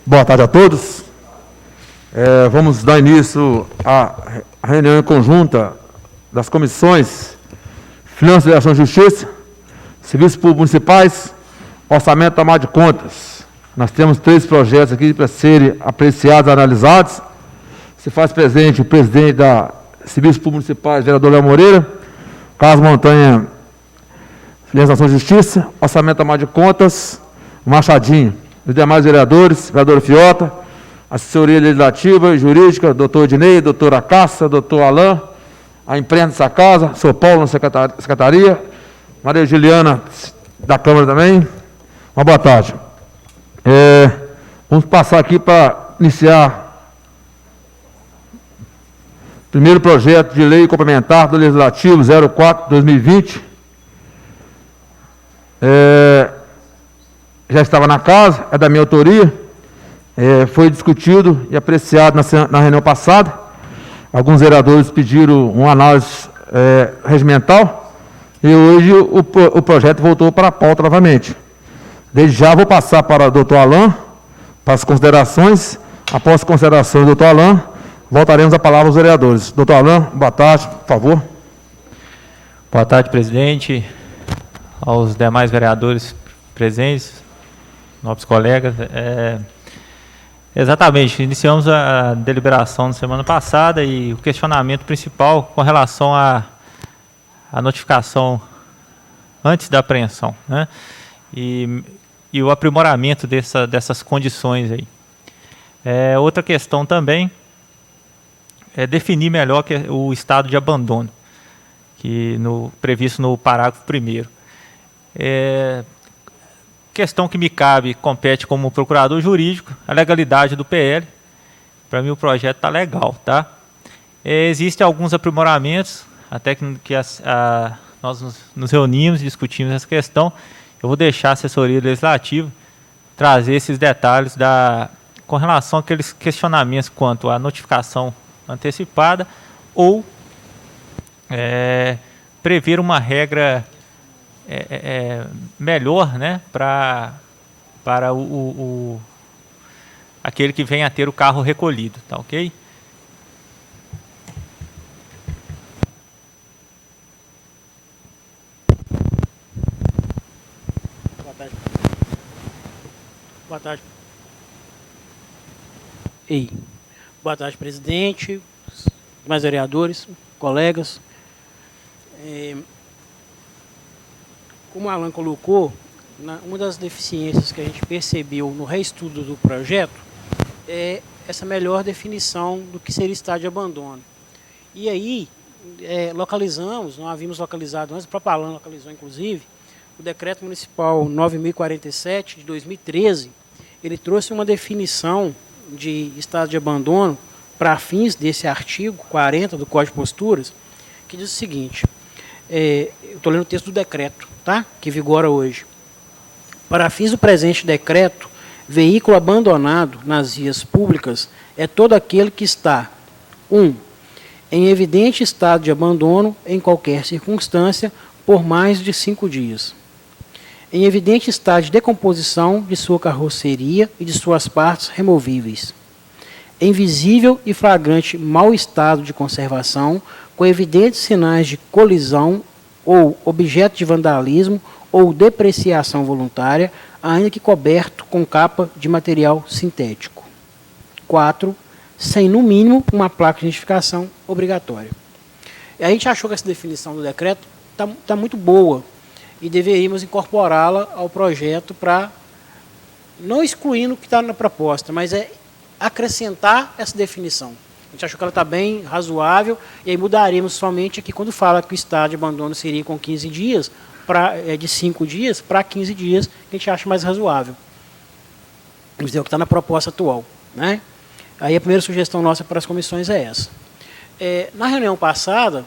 Boa tarde a todos. Vamos dar início à reunião conjunta das comissões Finanças, Legislação e Justiça, Serviços Públicos Municipais, Orçamento e Tomada de Contas. Nós temos 3 projetos aqui para serem apreciados e analisados. Se faz presente o presidente da Serviços Públicos Municipais, vereador Léo Moreira, Carlos Montanha, Legislação e Justiça, Orçamento e Tomada de Contas, Machadinho. Os demais vereadores, vereador Fiota, assessoria legislativa e jurídica, doutor Ednei, doutora Cássia, doutor Alain, a imprensa dessa casa, São Paulo na secretaria, Maria Juliana da Câmara também. Uma boa tarde. Vamos passar aqui para iniciar o primeiro projeto de lei complementar do Legislativo 04/2020. Já estava na casa, é da minha autoria, foi discutido e apreciado na reunião passada. Alguns vereadores pediram uma análise regimental e hoje o projeto voltou para a pauta novamente. Desde já vou passar para o doutor Alain, para as considerações. Após as considerações do doutor Alain, voltaremos a palavra aos vereadores. Doutor Alain, boa tarde, por favor. Boa tarde, presidente, aos demais vereadores presentes, nobres colegas. Exatamente, iniciamos a deliberação na semana passada e o questionamento principal com relação à notificação antes da apreensão, né? E o aprimoramento dessas condições aí. Outra questão também é definir melhor o estado de abandono, previsto no parágrafo 1º. Questão que me compete como procurador jurídico, a legalidade do PL. Para mim o projeto está legal, tá? Existem alguns aprimoramentos, até que nós nos reunimos e discutimos essa questão. Eu vou deixar a assessoria legislativa trazer esses detalhes com relação àqueles questionamentos quanto à notificação antecipada ou prever uma regra melhor, né, para aquele que vem a ter o carro recolhido, tá ok? Boa tarde. Boa tarde. Boa tarde, presidente, mais vereadores, colegas. Como o Alan colocou, uma das deficiências que a gente percebeu no reestudo do projeto é essa melhor definição do que seria estado de abandono. E aí, localizamos, não havíamos localizado antes, o próprio Alan localizou inclusive, o Decreto Municipal 9.047 de 2013, ele trouxe uma definição de estado de abandono para fins desse artigo 40 do Código de Posturas, que diz o seguinte, eu estou lendo o texto do decreto, tá? Que vigora hoje. Para fins do presente decreto, veículo abandonado nas vias públicas é todo aquele que está 1. Em evidente estado de abandono em qualquer circunstância por mais de 5 dias. Em evidente estado de decomposição de sua carroceria e de suas partes removíveis. Em visível e flagrante mau estado de conservação, com evidentes sinais de colisão ou objeto de vandalismo ou depreciação voluntária, ainda que coberto com capa de material sintético. 4. Sem, no mínimo, uma placa de identificação obrigatória. E a gente achou que essa definição do decreto está muito boa e deveríamos incorporá-la ao projeto para, não excluindo o que está na proposta, mas acrescentar essa definição. A gente achou que ela está bem razoável, e aí mudaremos somente aqui quando fala que o estado de abandono seria com 15 dias, de 5 dias para 15 dias, que a gente acha mais razoável. Vamos dizer, o que está na proposta atual, né? Aí a primeira sugestão nossa para as comissões é essa. Na reunião passada,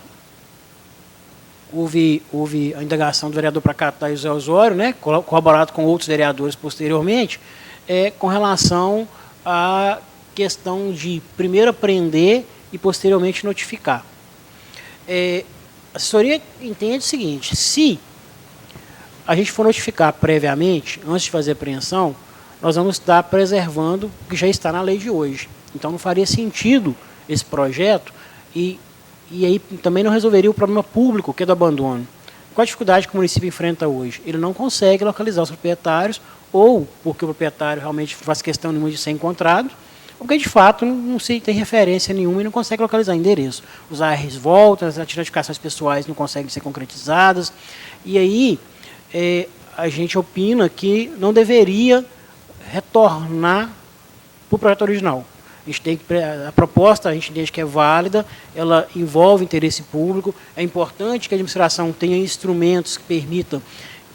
houve a indagação do vereador Pracatá e José Osório, né, corroborado com outros vereadores posteriormente, com relação à questão de primeiro apreender e posteriormente notificar. A assessoria entende o seguinte: se a gente for notificar previamente, antes de fazer a apreensão, nós vamos estar preservando o que já está na lei de hoje. Então não faria sentido esse projeto e aí também não resolveria o problema público, que é do abandono. Qual a dificuldade que o município enfrenta hoje? Ele não consegue localizar os proprietários, ou porque o proprietário realmente faz questão nenhuma de ser encontrado, ou porque de fato não se tem referência nenhuma e não consegue localizar endereço. Os ARs voltam, as identificações pessoais não conseguem ser concretizadas, e aí a gente opina que não deveria retornar para o projeto original. A proposta a gente entende que é válida, ela envolve interesse público, é importante que a administração tenha instrumentos que permitam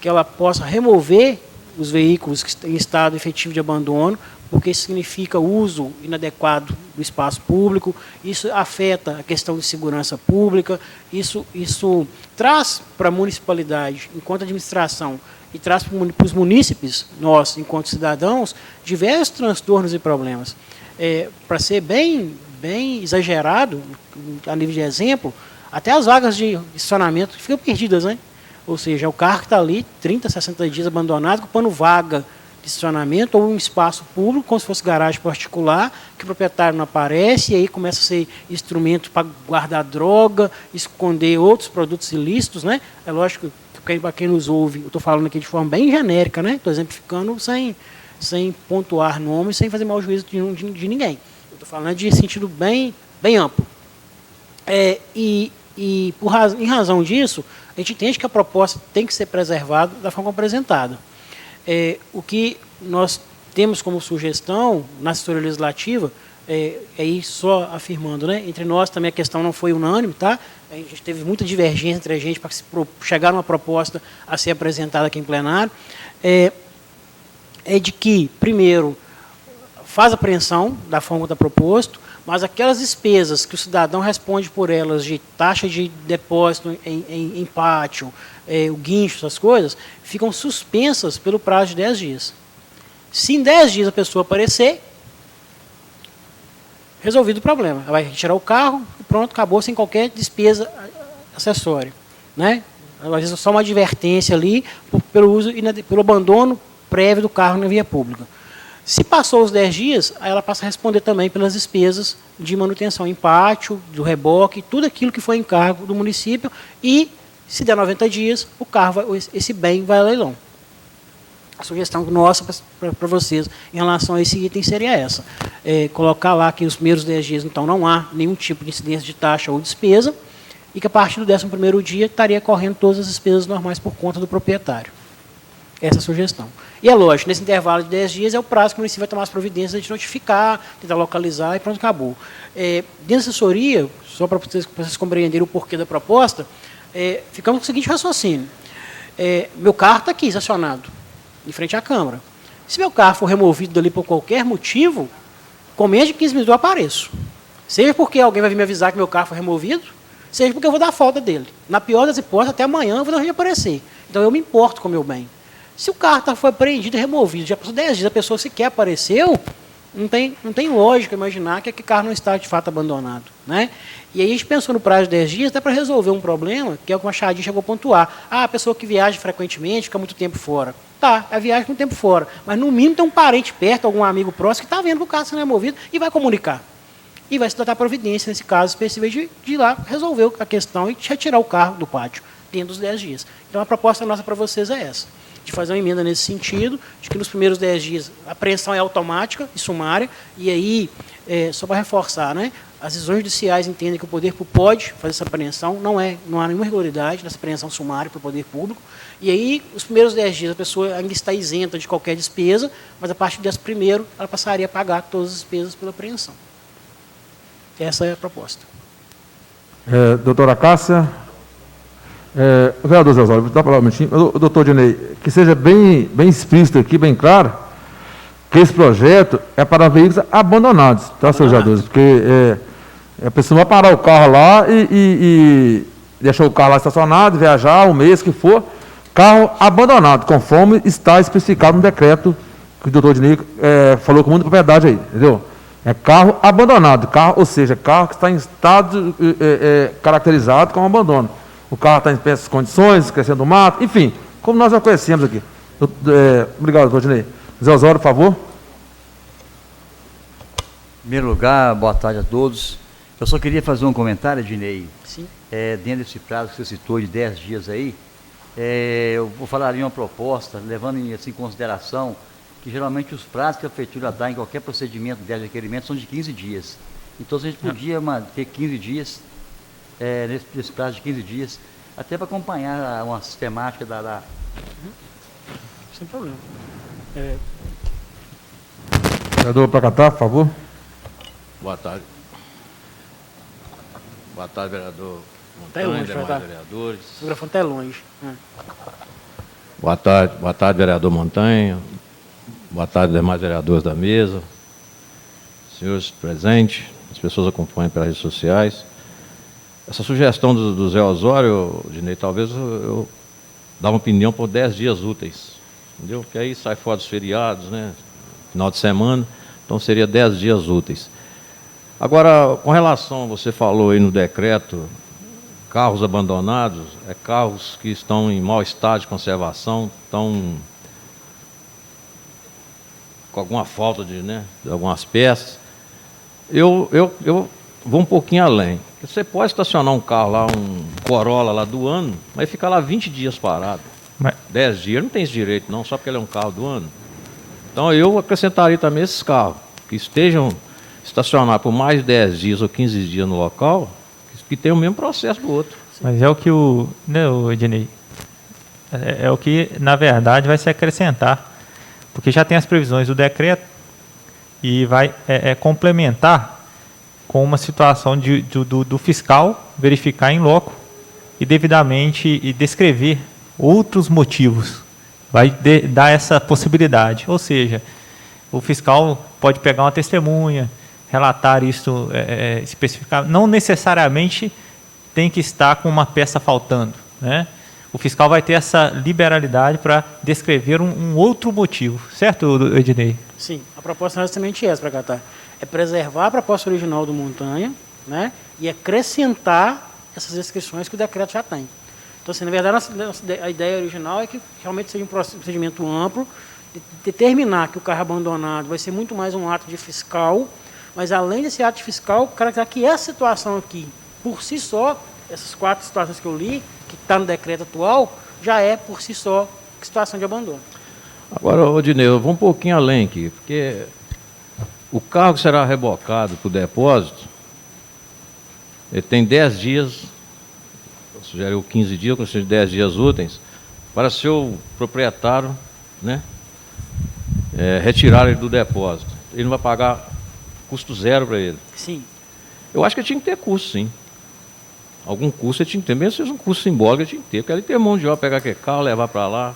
que ela possa remover os veículos que estão em estado efetivo de abandono, porque isso significa uso inadequado do espaço público, isso afeta a questão de segurança pública, isso traz para a municipalidade, enquanto administração, e traz para os munícipes, nós, enquanto cidadãos, diversos transtornos e problemas. Para ser bem exagerado, a nível de exemplo, até as vagas de estacionamento ficam perdidas, né? Ou seja, o carro que está ali 30, 60 dias abandonado, ocupando vaga de estacionamento ou um espaço público, como se fosse garagem particular, que o proprietário não aparece, e aí começa a ser instrumento para guardar droga, esconder outros produtos ilícitos, né? É lógico que para quem nos ouve, eu estou falando aqui de forma bem genérica, né? Estou exemplificando sem pontuar nomes, sem fazer mau juízo de ninguém. Eu estou falando de sentido bem amplo. Em razão disso, a gente entende que a proposta tem que ser preservada da forma apresentada. O que nós temos como sugestão na assessoria legislativa, aí só afirmando, né, entre nós também a questão não foi unânime, tá? A gente teve muita divergência entre a gente para chegar a uma proposta a ser apresentada aqui em plenário, de que, primeiro, faz a apreensão da forma que está proposto, mas aquelas despesas que o cidadão responde por elas, de taxa de depósito em pátio, o guincho, essas coisas, ficam suspensas pelo prazo de 10 dias. Se em 10 dias a pessoa aparecer, resolvido o problema. Ela vai retirar o carro e pronto, acabou, sem qualquer despesa acessória, né? Às vezes só uma advertência ali pelo abandono prévio do carro na via pública. Se passou os 10 dias, aí ela passa a responder também pelas despesas de manutenção em pátio, do reboque, tudo aquilo que foi encargo do município, e se der 90 dias, esse bem vai a leilão. A sugestão nossa para vocês em relação a esse item seria essa. Colocar lá que os primeiros 10 dias, então, não há nenhum tipo de incidência de taxa ou despesa, e que a partir do 11º dia estaria correndo todas as despesas normais por conta do proprietário. Essa é a sugestão. E é lógico, nesse intervalo de 10 dias é o prazo que o município vai tomar as providências de notificar, tentar localizar e pronto, acabou. Dentro da assessoria, só para vocês compreenderem o porquê da proposta, ficamos com o seguinte raciocínio. Meu carro está aqui, estacionado, em frente à Câmara. Se meu carro for removido dali por qualquer motivo, com menos de 15 minutos eu apareço. Seja porque alguém vai vir me avisar que meu carro foi removido, seja porque eu vou dar falta dele. Na pior das hipóteses, até amanhã eu vou deixar de aparecer. Então eu me importo com o meu bem. Se o carro foi apreendido e removido, já passou 10 dias, a pessoa sequer apareceu, não tem lógica imaginar que aquele carro não está de fato abandonado, né? E aí a gente pensou no prazo de 10 dias até para resolver um problema, que é o que o Machadinho chegou a pontuar. A pessoa que viaja frequentemente, fica muito tempo fora. Tá, é viagem muito tempo fora, mas no mínimo tem um parente perto, algum amigo próximo, que está vendo que o carro está removido e vai comunicar. E vai se tratar providência, nesse caso específico, de ir lá resolver a questão e retirar o carro do pátio dentro dos 10 dias. Então a proposta nossa para vocês é essa, de fazer uma emenda nesse sentido, de que nos primeiros 10 dias a apreensão é automática e sumária, e aí, só para reforçar, né, as decisões judiciais entendem que o poder público pode fazer essa apreensão, não há nenhuma irregularidade nessa apreensão sumária para o poder público, e aí, os primeiros 10 dias, a pessoa ainda está isenta de qualquer despesa, mas a partir do 11º, ela passaria a pagar todas as despesas pela apreensão. Essa é a proposta. Doutora Cássia, vereador Zé Osório, vou dar para um minutinho. Doutor Dinei, que seja bem explícito aqui, bem claro, que esse projeto é para veículos abandonados, tá, senhores vereadores? Porque a pessoa vai parar o carro lá e deixar o carro lá estacionado, viajar um mês que for, carro abandonado, conforme está especificado no decreto que o doutor Dinei falou com muita propriedade aí, entendeu? É carro abandonado, ou seja, carro que está em estado caracterizado como abandono. O carro está em péssimas condições, crescendo mato, enfim, como nós já conhecemos aqui. Obrigado, doutor Dinei. Zé Osório, por favor. Em primeiro lugar, boa tarde a todos. Eu só queria fazer um comentário, Ednei. Sim. Dentro desse prazo que você citou de 10 dias aí, eu vou falar ali uma proposta, levando em consideração que geralmente os prazos que a prefeitura dá em qualquer procedimento de requerimento são de 15 dias. Então, se a gente podia ter 15 dias, nesse prazo de 15 dias, até para acompanhar uma sistemática da... Sem problema. Vereador Pracatá, por favor. Boa tarde. Boa tarde, vereador Até Montanha, longe, demais vereadores. O microfone está longe. Boa tarde, vereador Montanha. Boa tarde, demais vereadores da mesa. Senhores presentes, as pessoas acompanham pelas redes sociais. Essa sugestão do Zé Osório, Dinei, talvez eu dar uma opinião por 10 dias úteis. Entendeu? Porque aí sai fora dos feriados, né? Final de semana, então seria 10 dias úteis. Agora, com relação, você falou aí no decreto, carros abandonados, carros que estão em mau estado de conservação, estão com alguma falta de algumas peças. Eu vou um pouquinho além. Você pode estacionar um carro lá, um Corolla lá do ano, mas ficar lá 20 dias parado. 10 dias, não tem esse direito não, só porque ele é um carro do ano. Então eu acrescentaria também esses carros, que estejam estacionados por mais de 10 dias ou 15 dias no local, que tem o mesmo processo do outro. Mas é o que o Ednei, é o que, na verdade, vai se acrescentar. Porque já tem as previsões do decreto e vai complementar com uma situação do fiscal verificar em loco e devidamente e descrever outros motivos. Vai dar essa possibilidade. Ou seja, o fiscal pode pegar uma testemunha, relatar isso especificar. Não necessariamente tem que estar com uma peça faltando, né? O fiscal vai ter essa liberalidade para descrever um outro motivo. Certo, Ednei? Sim, a proposta é justamente essa, para cá, é preservar a proposta original do Montanha, né, e acrescentar essas descrições que o decreto já tem. Então, assim, na verdade, a ideia original é que realmente seja um procedimento amplo, de determinar que o carro abandonado vai ser muito mais um ato de fiscal, mas além desse ato de fiscal, caracterizar que essa situação aqui, por si só, essas 4 situações que eu li, que está no decreto atual, já é, por si só, situação de abandono. Agora, Odinei, eu vou um pouquinho além aqui, porque o carro que será rebocado para o depósito, ele tem 10 dias, eu sugeri 15 dias, com 10 dias úteis, para seu proprietário, né, retirar ele do depósito. Ele não vai pagar custo zero para ele. Sim. Eu acho que ele tinha que ter custo, sim. Algum custo ele tinha que ter, mesmo se fosse um custo simbólico, ele tinha que ter, porque ele tem mão de obra, pegar aquele carro, levar para lá.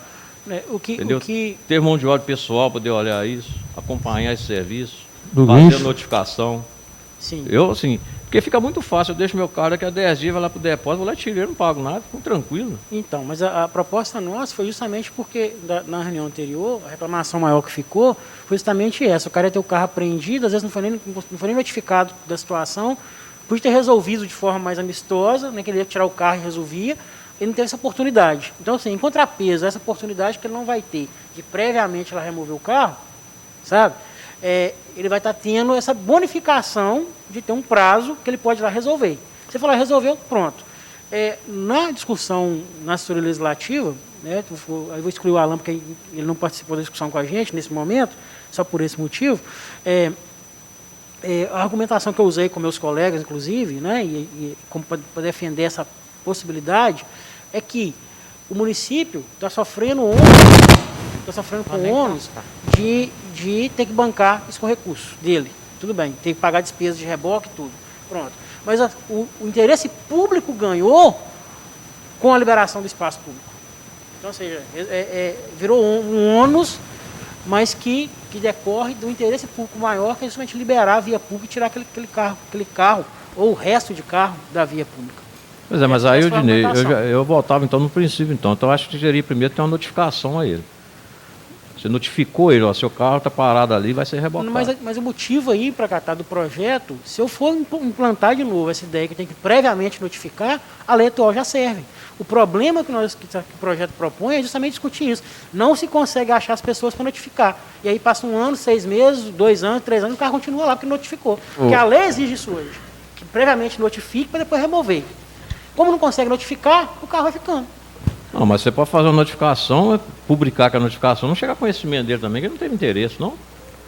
Ter mão de obra pessoal, poder olhar isso, acompanhar esse serviço, fazer a notificação. Sim. Eu, assim, porque fica muito fácil, eu deixo meu carro daqui a 10 dias, vai lá para o depósito, vou lá tirar, eu não pago nada, fico tranquilo. Então, mas a proposta nossa foi justamente porque, na reunião anterior, a reclamação maior que ficou foi justamente essa. O cara ia ter o carro apreendido, às vezes não foi nem notificado da situação, podia ter resolvido de forma mais amistosa, né, que ele ia tirar o carro e resolvia, ele não teve essa oportunidade. Então, assim, em contrapeso, essa oportunidade que ele não vai ter de previamente ela remover o carro, sabe? Ele vai estar tendo essa bonificação de ter um prazo que ele pode ir lá resolver. Você falar, resolveu, pronto. Na discussão na assessoria legislativa, né, eu vou excluir o Alan porque ele não participou da discussão com a gente nesse momento, só por esse motivo, a argumentação que eu usei com meus colegas, inclusive, né, para defender essa possibilidade, é que o município está sofrendo com o ônus de ter que bancar isso com recurso dele. Tudo bem, tem que pagar despesas de reboque e tudo. Pronto. Mas o interesse público ganhou com a liberação do espaço público. Então, ou seja, virou um ônus, mas que decorre do interesse público maior, que é justamente liberar a via pública e tirar aquele carro ou o resto de carro da via pública. Pois é, mas aí, Odinei, eu voltava então no princípio, então eu acho que deveria primeiro ter uma notificação a ele. Você notificou ele, ó, seu carro está parado ali, vai ser rebocado. Mas o motivo aí, para catar do projeto, se eu for implantar de novo essa ideia que eu tenho que previamente notificar, a lei atual já serve. O problema que o projeto propõe é justamente discutir isso. Não se consegue achar as pessoas para notificar. E aí passa 1 ano, 6 meses, 2 anos, 3 anos, o carro continua lá porque notificou. Porque a lei exige isso hoje. Que previamente notifique para depois remover. Como não consegue notificar, o carro vai ficando. Não, mas você pode fazer uma notificação, publicar que a notificação não chega a conhecimento dele também, que ele não teve interesse, não?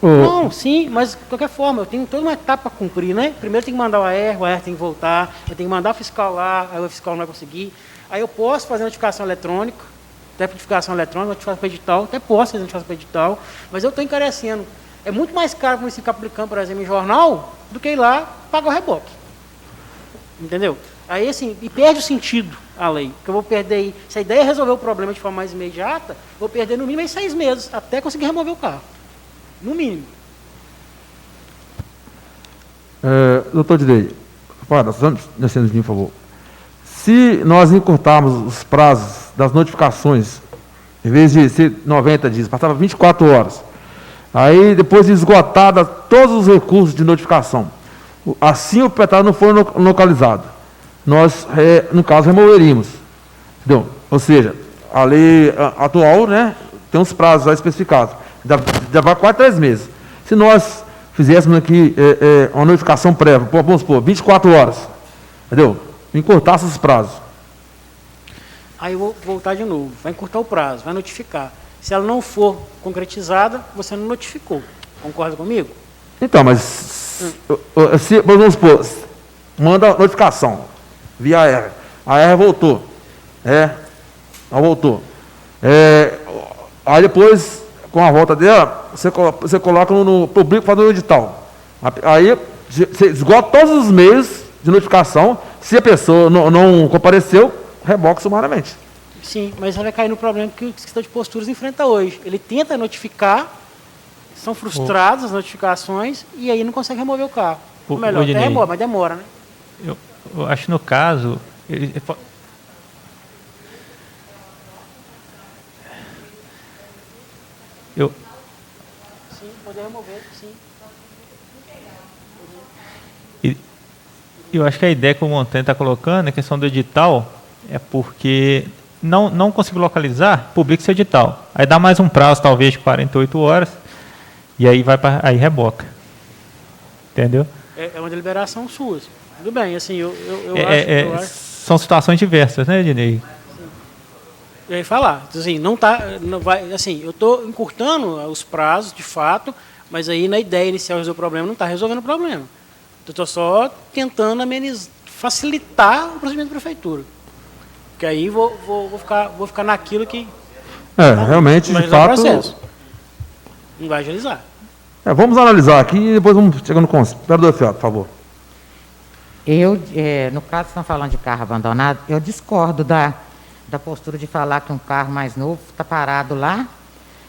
Não, sim, mas de qualquer forma, eu tenho toda uma etapa para cumprir, né? Primeiro tem que mandar o AR tem que voltar, eu tenho que mandar o fiscal lá, aí o fiscal não vai conseguir. Aí eu posso fazer notificação eletrônica, até notificação eletrônica, notificação para edital, até posso fazer notificação para edital, mas eu estou encarecendo. É muito mais caro para o município ficar publicando, por exemplo, em jornal, do que ir lá pagar o reboque. Entendeu? Aí, assim, e perde o sentido a lei. Porque eu vou perder aí. Se a ideia é resolver o problema de forma mais imediata, vou perder no mínimo aí 6 meses, até conseguir remover o carro. No mínimo. Doutor Direi, por favor. Se nós encurtarmos os prazos das notificações, em vez de ser 90 dias, passava 24 horas. Aí, depois de esgotada todos os recursos de notificação, assim o proprietário não for localizado, nós, no caso, removeríamos. Entendeu? Ou seja, a lei atual, né, tem uns prazos já especificados. Já vai quase 3 meses. Se nós fizéssemos aqui uma notificação prévia, vamos supor, 24 horas, entendeu? Encurtasse os prazos. Aí eu vou voltar de novo. Vai encurtar o prazo, vai notificar. Se ela não for concretizada, você não notificou. Concorda comigo? Então, mas vamos supor, manda notificação via AR. A AR voltou. Ela voltou. Aí depois, com a volta dela, você coloca no público fazendo o edital. Aí você esgota todos os meios de notificação. Se a pessoa não compareceu, reboca sumariamente. Sim, mas vai cair no problema que o escritor de posturas enfrenta hoje. Ele tenta notificar, são frustradas as notificações e aí não consegue remover o carro. Ou melhor, até remove, mas demora, né? Eu acho que no caso, Sim, poder remover, sim. Eu acho que a ideia que o Montanha está colocando, a questão do edital, é porque não consigo localizar, publica esse edital. Aí dá mais um prazo, talvez, de 48 horas, e aí aí reboca. Entendeu? É uma deliberação sua. Tudo bem, assim, eu acho. São situações diversas, né, Ednei? Eu ia falar, assim, não vai, assim, eu estou encurtando os prazos, de fato, mas aí na ideia inicial de resolver o problema, não está resolvendo o problema. Eu estou só tentando facilitar o procedimento da prefeitura. Porque aí vou ficar naquilo que... realmente, de fato... processo. Não vai agilizar. Vamos analisar aqui e depois vamos chegar no conselho. Vereador Fiato, por favor. No caso, estão falando de carro abandonado, eu discordo da postura de falar que um carro mais novo está parado lá.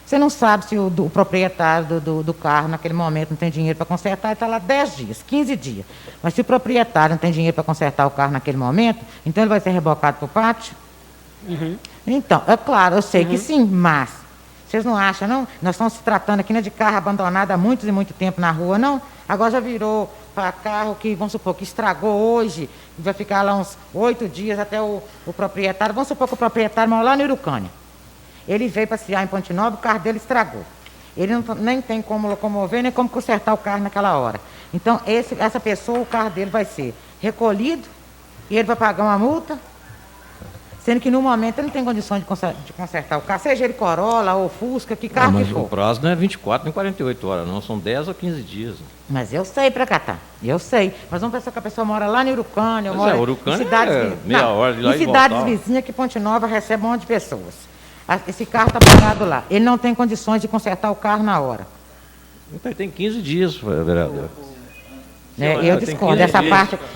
Você não sabe se o proprietário do carro, naquele momento, não tem dinheiro para consertar, ele está lá 10 dias, 15 dias. Mas se o proprietário não tem dinheiro para consertar o carro naquele momento, então ele vai ser rebocado para o pátio? Uhum. Então, é claro, eu sei que sim, mas vocês não acham, não? Nós estamos se tratando aqui, né, de carro abandonado há muitos e muito tempo na rua, não? Agora já virou para carro que, vamos supor, que estragou hoje, vai ficar lá uns 8 dias até o proprietário. Vamos supor que o proprietário mora lá no Irucânia. Ele veio passear em Ponte Nova, o carro dele estragou. Ele nem tem como locomover, nem como consertar o carro naquela hora. Então, essa pessoa, o carro dele vai ser recolhido e ele vai pagar uma multa, sendo que no momento ele não tem condições de consertar o carro, seja ele Corolla ou Fusca, que carro que for. Mas o prazo não é 24 nem 48 horas, não, são 10 ou 15 dias. Mas eu sei para catar, eu sei. Mas vamos pensar que a pessoa mora lá no Urucânia, Urucânia é meia hora de lá e voltar. Em cidades vizinhas que Ponte Nova recebe um monte de pessoas. Esse carro está parado lá. Ele não tem condições de consertar o carro na hora. Então, tem 15 dias, vereador. Eu discordo.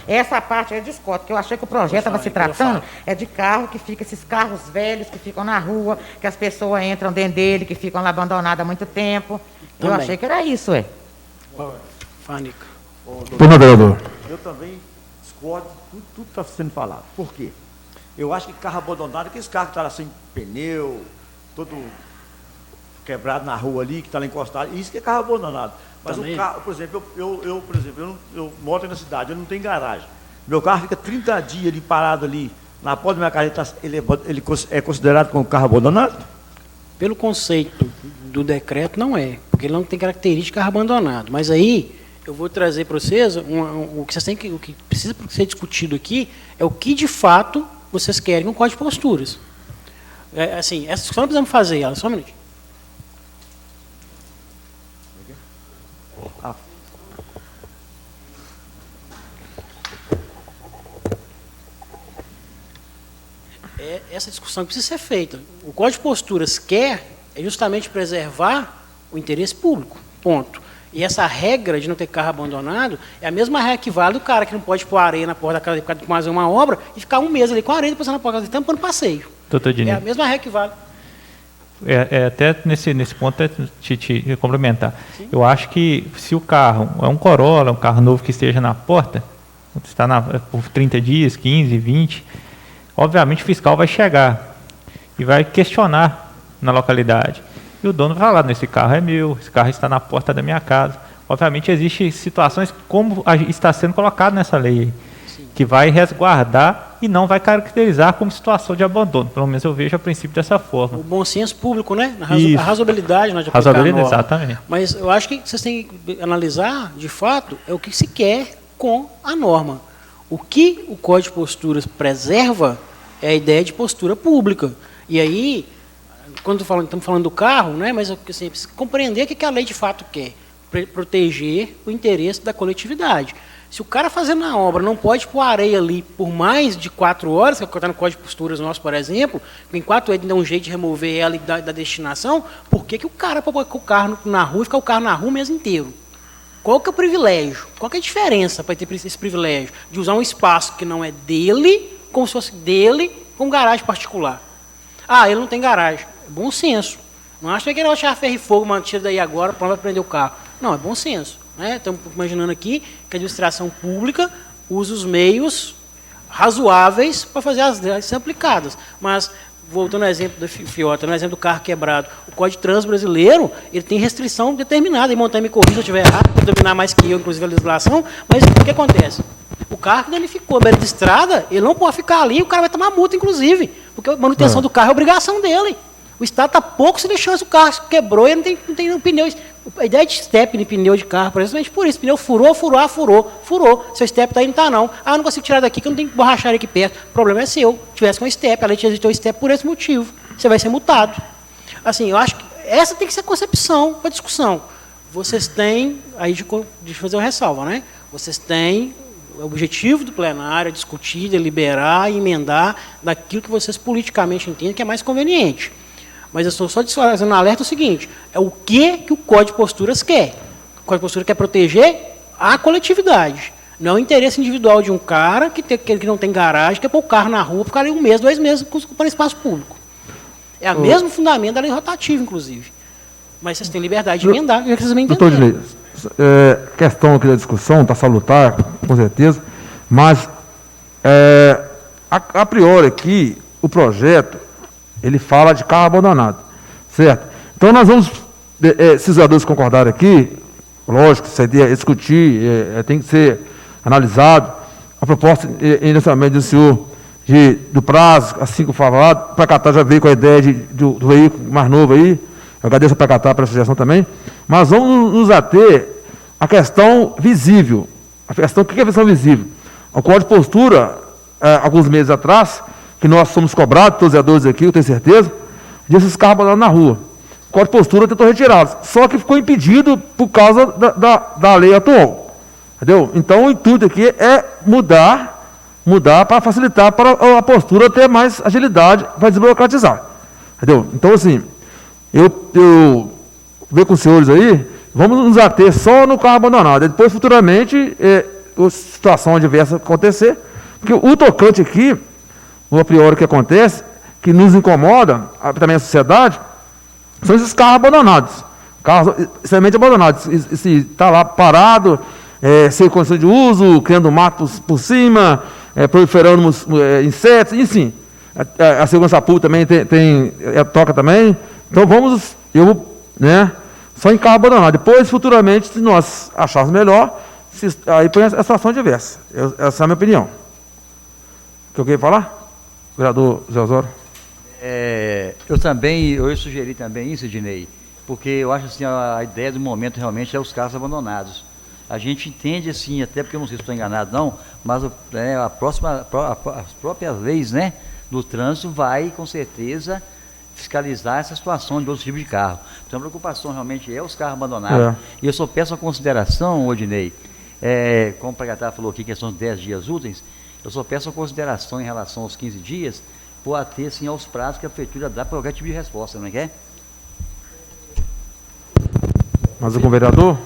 Essa parte eu discordo, porque eu achei que o projeto estava se tratando de carro que fica, esses carros velhos que ficam na rua, que as pessoas entram dentro dele, que ficam lá abandonados há muito tempo. Eu achei que era isso, Fánica. Vereador. Eu também discordo de tudo que está sendo falado. Por quê? Eu acho que carro abandonado, aqueles carros que estão sem pneu, todo quebrado na rua ali, que está lá encostado. Isso que é carro abandonado. Mas Também. o carro, por exemplo, eu moro na cidade, eu não tenho garagem. Meu carro fica 30 dias ali parado ali na porta da minha casa, ele é considerado como carro abandonado? Pelo conceito do decreto, não é, porque ele não tem característica de carro abandonado. Mas aí, eu vou trazer para vocês, o que precisa ser discutido aqui é o que, de fato, vocês querem no Código de Posturas. Assim, essa discussão não precisamos fazer, ela, só um minuto. Essa discussão que precisa ser feita. O Código de Posturas quer justamente preservar o interesse público, ponto. E essa regra de não ter carro abandonado é a mesma regra que vale do cara que não pode pôr areia na porta da casa para fazer uma obra e ficar um mês ali com areia, depois na porta da casa tampando passeio. Doutor Diniz. É a mesma regra que vale. Até nesse ponto, te complementar. Sim. Eu acho que se o carro é um Corolla, um carro novo que esteja na porta, está por 30 dias, 15, 20, obviamente o fiscal vai chegar e vai questionar na localidade. E o dono vai falar, esse carro é meu, esse carro está na porta da minha casa. Obviamente existem situações como está sendo colocado nessa lei, sim, que vai resguardar e não vai caracterizar como situação de abandono. Pelo menos eu vejo a princípio dessa forma. O bom senso público, né? A razoabilidade, de aplicar a norma. Exatamente. Mas eu acho que vocês têm que analisar, de fato, é o que se quer com a norma. O que o Código de Posturas preserva é a ideia de postura pública. E aí, quando estamos falando do carro, né, mas assim, precisa compreender o que a lei de fato quer. Proteger o interesse da coletividade. Se o cara fazendo a obra não pode pôr areia ali por mais de 4 horas, que está no Código de Posturas nosso, por exemplo, em 4 horas ele dá um jeito de remover ela da destinação, por que o cara pode pôr o carro na rua e ficar o carro na rua o mês inteiro? Qual que é o privilégio? Qual que é a diferença para ter esse privilégio de usar um espaço que não é dele, como se fosse dele, com garagem particular? Ah, ele não tem garagem. É bom senso. Não acha que ele vai achar ferro e fogo mantido daí agora para vai prender o carro. Não, é bom senso. Né? Estamos imaginando aqui que a administração pública usa os meios razoáveis para fazer as leis ser aplicadas. Mas, voltando ao exemplo do Fiota, no exemplo do carro quebrado, o Código de Trânsito brasileiro ele tem restrição determinada. E Montanha me corrija se eu estiver errado, pode dominar mais que eu, inclusive a legislação, mas o que acontece? O carro que danificou a beira de estrada, ele não pode ficar ali, o cara vai tomar multa, inclusive, porque a manutenção do carro é obrigação dele. O Estado está pouco se deixando, o carro quebrou e não tem pneu. A ideia de step de pneu de carro, precisamente por isso, pneu furou. Seu step está aí, não está não. Ah, não consigo tirar daqui, que eu não tenho borracharia aqui perto. O problema é seu. Se tivesse com step, a lei tinha o step por esse motivo. Você vai ser multado. Assim, eu acho que essa tem que ser a concepção para discussão. Vocês têm, aí deixa eu fazer uma ressalva, né? Vocês têm o objetivo do plenário é discutir, deliberar e emendar daquilo que vocês politicamente entendem que é mais conveniente. Mas eu estou só fazendo um alerta o seguinte, é o que o Código de Posturas quer. O Código de Posturas quer proteger a coletividade, não o interesse individual de um cara que não tem garagem, que quer pôr o carro na rua, ficar ali 1 mês, 2 meses ocupando espaço público. É o mesmo fundamento da lei rotativa, inclusive. Mas vocês têm liberdade de emendar, já que vocês me entenderam. Doutor Diniz, questão aqui da discussão, está salutar, com certeza, mas a priori aqui, o projeto, ele fala de carro abandonado, certo? Então nós vamos, se os vereadores concordarem aqui, lógico, isso aí é discutir, tem que ser analisado, a proposta inicialmente do senhor do prazo, assim como falado, o Pacatá já veio com a ideia do veículo mais novo aí, eu agradeço a Pacatá pela sugestão também, mas vamos nos ater à questão visível. A questão, o que é a questão visível? O Código de Postura, alguns meses atrás, que nós somos cobrados, todos os vereadores aqui, eu tenho certeza, desses carros abandonados na rua. O Código de Postura tentou retirá-los, só que ficou impedido por causa da lei atual. Entendeu? Então, o intuito aqui é mudar para facilitar, para a postura ter mais agilidade, para desburocratizar. Entendeu? Então, assim, eu vejo com os senhores aí, vamos nos ater só no carro abandonado. Depois, futuramente, situação adversa acontecer, porque o tocante aqui, o a priori que acontece, que nos incomoda, também a sociedade, são esses carros abandonados. Carros extremamente abandonados. Se está lá parado, sem condição de uso, criando mato por cima, proliferando insetos, enfim. A segurança pública também toca também. Então eu né? Só em carro abandonado. Depois, futuramente, se nós acharmos melhor, aí põe a situação diversa. Essa é a minha opinião. O que eu queria falar? Vereador Zé Osório. Eu ia sugerir também isso, Ednei, porque eu acho assim, a ideia do momento realmente é os carros abandonados. A gente entende assim, até porque eu não sei se estou enganado não, mas as próprias leis, né, do trânsito vai com certeza fiscalizar essa situação de outros tipos de carro. Então a preocupação realmente é os carros abandonados. E eu só peço uma consideração, Odinei, como o Pragatá falou aqui, questão de 10 dias úteis, eu só peço uma consideração em relação aos 15 dias, por ater assim, aos prazos que a prefeitura dá para qualquer tipo de resposta, não é que é? Mas com o vereador?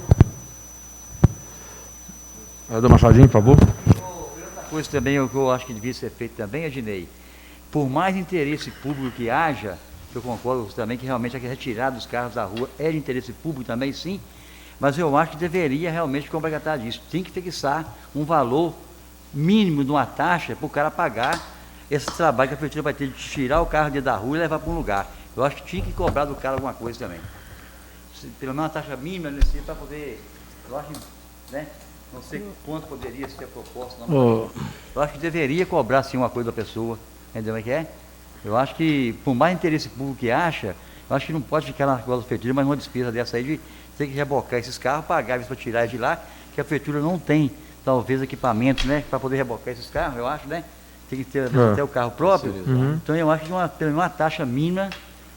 Vereador Machadinho, por favor. Outra coisa também, o que eu acho que devia ser feito também, Ednei, por mais interesse público que haja, eu concordo também que realmente a retirada dos carros da rua é de interesse público também, sim, mas eu acho que deveria realmente, como o Pragatá disse, tem que fixar um valor mínimo de uma taxa para o cara pagar esse trabalho que a prefeitura vai ter de tirar o carro de da rua e levar para um lugar. Eu acho que tinha que cobrar do cara alguma coisa também. Pelo menos uma taxa mínima nesse para poder, eu acho, né? Não sei quanto poderia ser a proposta, não, eu acho que deveria cobrar sim uma coisa da pessoa, entendeu o que é? Eu acho que, por mais interesse público que acha, eu acho que não pode ficar na coisa da prefeitura, mas uma despesa dessa aí de ter que rebocar esses carros, pagar para tirar eles de lá, que a prefeitura não tem, talvez, equipamento, né, para poder rebocar esses carros, eu acho, né? Tem que ter até o carro próprio. Então eu acho que pelo menos uma taxa mínima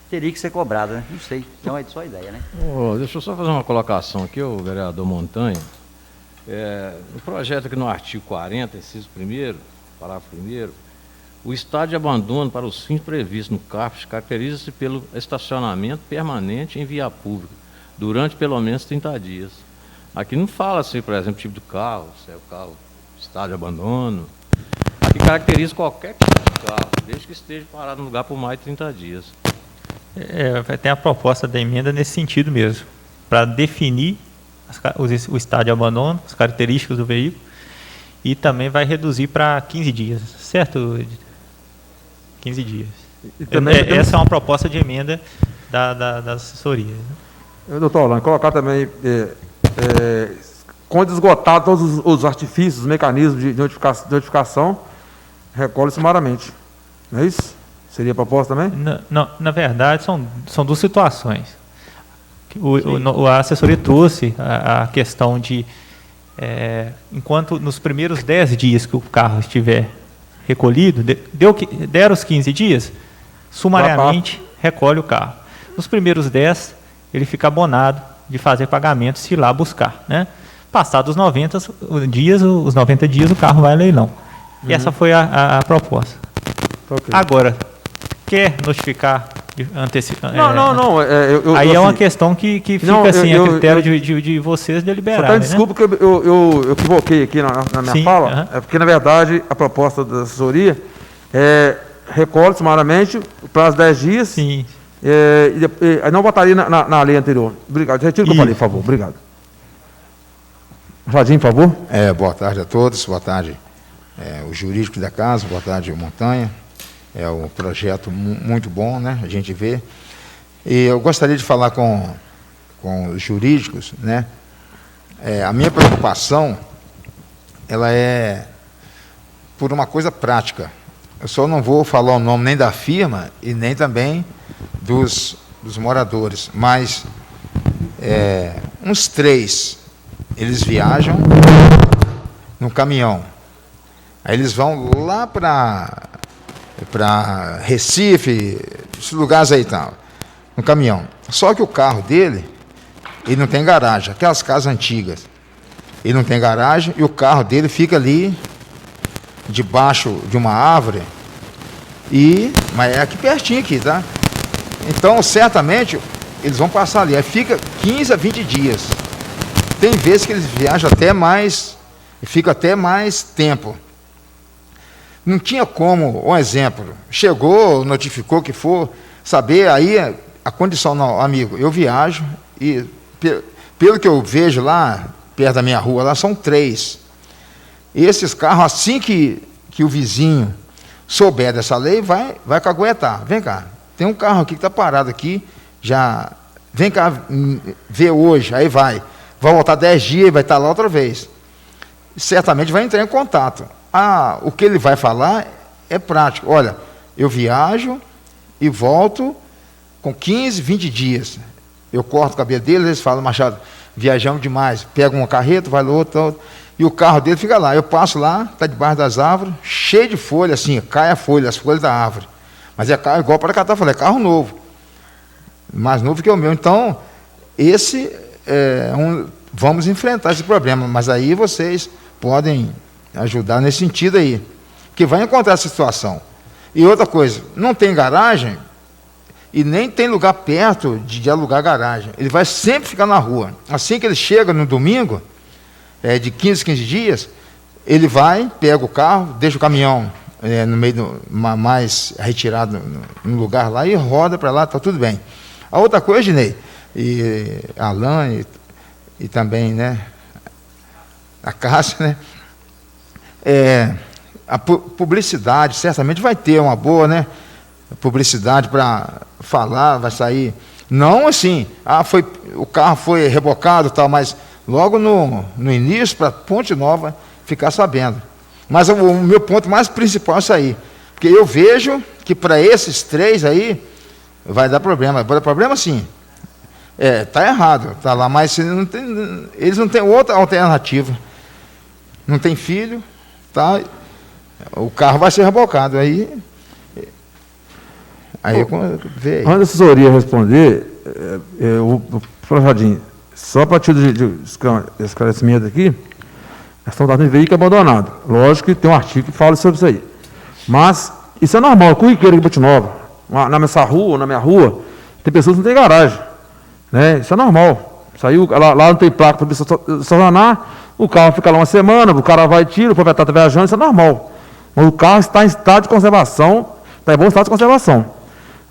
teria que ser cobrada, né? Não sei, então é só ideia, né? Deixa eu só fazer uma colocação aqui, o vereador Montanha. No projeto aqui no artigo 40, inciso 1º, parágrafo 1º, o estado de abandono para os fins previstos no CARF caracteriza-se pelo estacionamento permanente em via pública, durante pelo menos 30 dias. Aqui não fala assim, por exemplo, tipo de carro, se é o carro estado de abandono. Aqui caracteriza qualquer tipo de carro, desde que esteja parado no lugar por mais de 30 dias. Tem a proposta da emenda nesse sentido mesmo, para definir o estado de abandono, as características do veículo, e também vai reduzir para 15 dias, certo? 15 dias. Essa é uma proposta de emenda da assessoria. Doutor Orlando, colocar também, quando esgotado todos os artifícios, os mecanismos de notificação, recolhe sumariamente. Não é isso? Seria a proposta também? Não, na verdade, são duas situações. A assessoria trouxe a questão de, enquanto nos primeiros 10 dias que o carro estiver recolhido, deram os 15 dias, sumariamente recolhe o carro. Nos primeiros 10, ele fica abonado de fazer pagamento se ir lá buscar, né? Passados os 90 dias, o carro vai a leilão. E essa foi a proposta. Okay. Agora, quer notificar antecipar? Não. Aí é uma questão que fica assim, a critério de vocês deliberarem. Desculpa que eu equivoquei aqui na minha fala, é porque, na verdade, a proposta da assessoria recolhe sumariamente o prazo de 10 dias. Sim. Aí não botaria na lei anterior. Obrigado. Retiro o que eu falei, por favor. Obrigado. Jardim, por favor. Boa tarde a todos. Boa tarde, o jurídico da casa. Boa tarde, o Montanha. É um projeto muito bom, né? A gente vê. E eu gostaria de falar com os jurídicos, né? A minha preocupação, ela é por uma coisa prática. Eu só não vou falar o nome nem da firma e nem também dos moradores, mas uns 3, eles viajam no caminhão. Aí eles vão lá para Recife, esses lugares aí e tal, no caminhão. Só que o carro dele, ele não tem garagem, aquelas casas antigas. Ele não tem garagem e o carro dele fica ali, debaixo de uma árvore, mas é aqui pertinho aqui, tá? Então, certamente, eles vão passar ali. Aí fica 15 a 20 dias. Tem vezes que eles viajam até mais, e ficam até mais tempo. Não tinha como, um exemplo, chegou, notificou que for, saber aí a condição, não, amigo, eu viajo e, pelo que eu vejo lá, perto da minha rua, lá são 3. E esses carros, assim que o vizinho souber dessa lei, vai caguetar. Vem cá, tem um carro aqui que está parado aqui, já vem cá ver hoje, aí vai voltar 10 dias e vai estar lá outra vez. Certamente vai entrar em contato. O que ele vai falar é prático. Olha, eu viajo e volto com 15, 20 dias. Eu corto o cabelo dele, eles falam, Machado, viajamos demais. Pega uma carreta, vai no outro, e o carro dele fica lá. Eu passo lá, está debaixo das árvores, cheio de folha, assim, cai a folha, as folhas da árvore. Mas é carro, igual para cá, é carro novo. Mais novo que o meu. Então, vamos enfrentar esse problema. Mas aí vocês podem ajudar nesse sentido aí. Que vai encontrar essa situação. E outra coisa, não tem garagem e nem tem lugar perto de alugar garagem. Ele vai sempre ficar na rua. Assim que ele chega no domingo, de 15 dias, ele vai, pega o carro, deixa o caminhão no meio mais retirado no lugar lá e roda para lá, está tudo bem. A outra coisa, Ginei, e Alain e também, né, a Cássia, né, a publicidade certamente vai ter uma boa, né, publicidade para falar, vai sair, não assim, o carro foi rebocado tal, mas logo no início, para Ponte Nova ficar sabendo. Mas o meu ponto mais principal é isso aí, porque eu vejo que para esses 3 aí vai dar problema. Vai dar problema sim. Está errado, está lá, mas eles não têm outra alternativa. Não tem filho, tá? O carro vai ser rebocado. Aí vê aí. Antes da assessoria responder, Jardim, só para título de esclarecimento aqui, a questão de veículo abandonado. Lógico que tem um artigo que fala sobre isso aí. Mas isso é normal, corriqueiro aqui em Ponte Nova. Na minha rua, tem pessoas que não têm garagem. Né? Isso é normal. Saiu, lá não tem placa para estacionar, o carro fica lá uma semana, o cara vai e tira, o proprietário está viajando, isso é normal. Mas o carro está em estado de conservação, está em bom estado de conservação.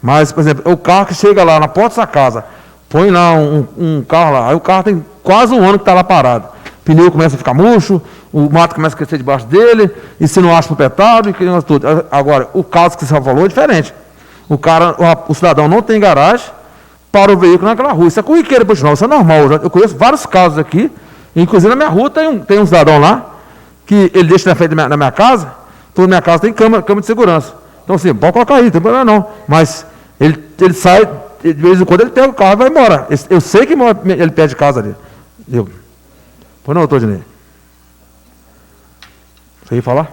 Mas, por exemplo, o carro que chega lá na porta da sua casa, põe lá um carro lá, aí o carro tem quase um ano que está lá parado. O pneu começa a ficar murcho, o mato começa a crescer debaixo dele, e você não acha proprietário, e tudo. Agora, o caso que você falou é diferente. O cidadão não tem garagem para o veículo naquela rua. Isso é corriqueiro, isso é normal. Eu conheço vários casos aqui, inclusive na minha rua tem um cidadão lá, que ele deixa na frente da minha casa, toda minha casa tem câmera de segurança. Então, assim, pode colocar aí, não tem problema não. Mas ele sai, de vez em quando ele pega o carro e vai embora. Eu sei que ele perde casa ali. Pois não, doutor Dinei? Você ia falar?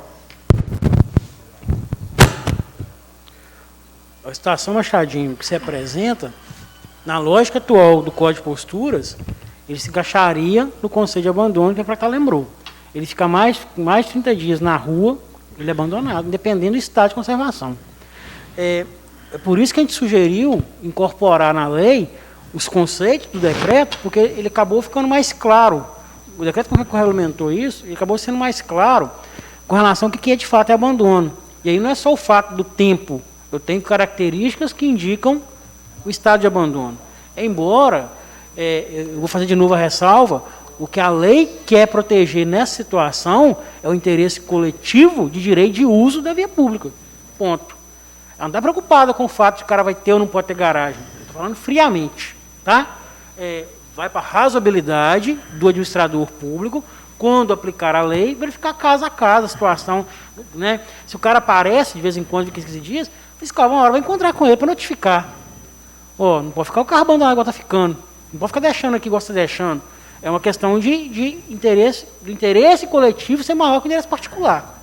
A situação, Machadinho, que se apresenta, na lógica atual do Código de Posturas, ele se encaixaria no conceito de abandono que a Prata lembrou. Ele fica mais de 30 dias na rua, ele é abandonado, dependendo do estado de conservação. É por isso que a gente sugeriu incorporar na lei os conceitos do decreto, porque ele acabou ficando mais claro. O decreto, como regulamentou isso, ele acabou sendo mais claro com relação ao que é de fato abandono. E aí não é só o fato do tempo, eu tenho características que indicam o estado de abandono. Embora, eu vou fazer de novo a ressalva, o que a lei quer proteger nessa situação é o interesse coletivo de direito de uso da via pública. Ponto. Ela não está preocupada com o fato de que o cara vai ter ou não pode ter garagem. Estou falando friamente. Tá? Vai para a razoabilidade do administrador público, quando aplicar a lei, verificar casa a casa a situação. Né? Se o cara aparece de vez em quando, de 15 dias, o fiscal uma hora vai encontrar com ele para notificar. Não pode ficar o carro abandonado igual está ficando. Não pode ficar deixando aqui igual está deixando. É uma questão de interesse, do interesse coletivo ser maior que o interesse particular.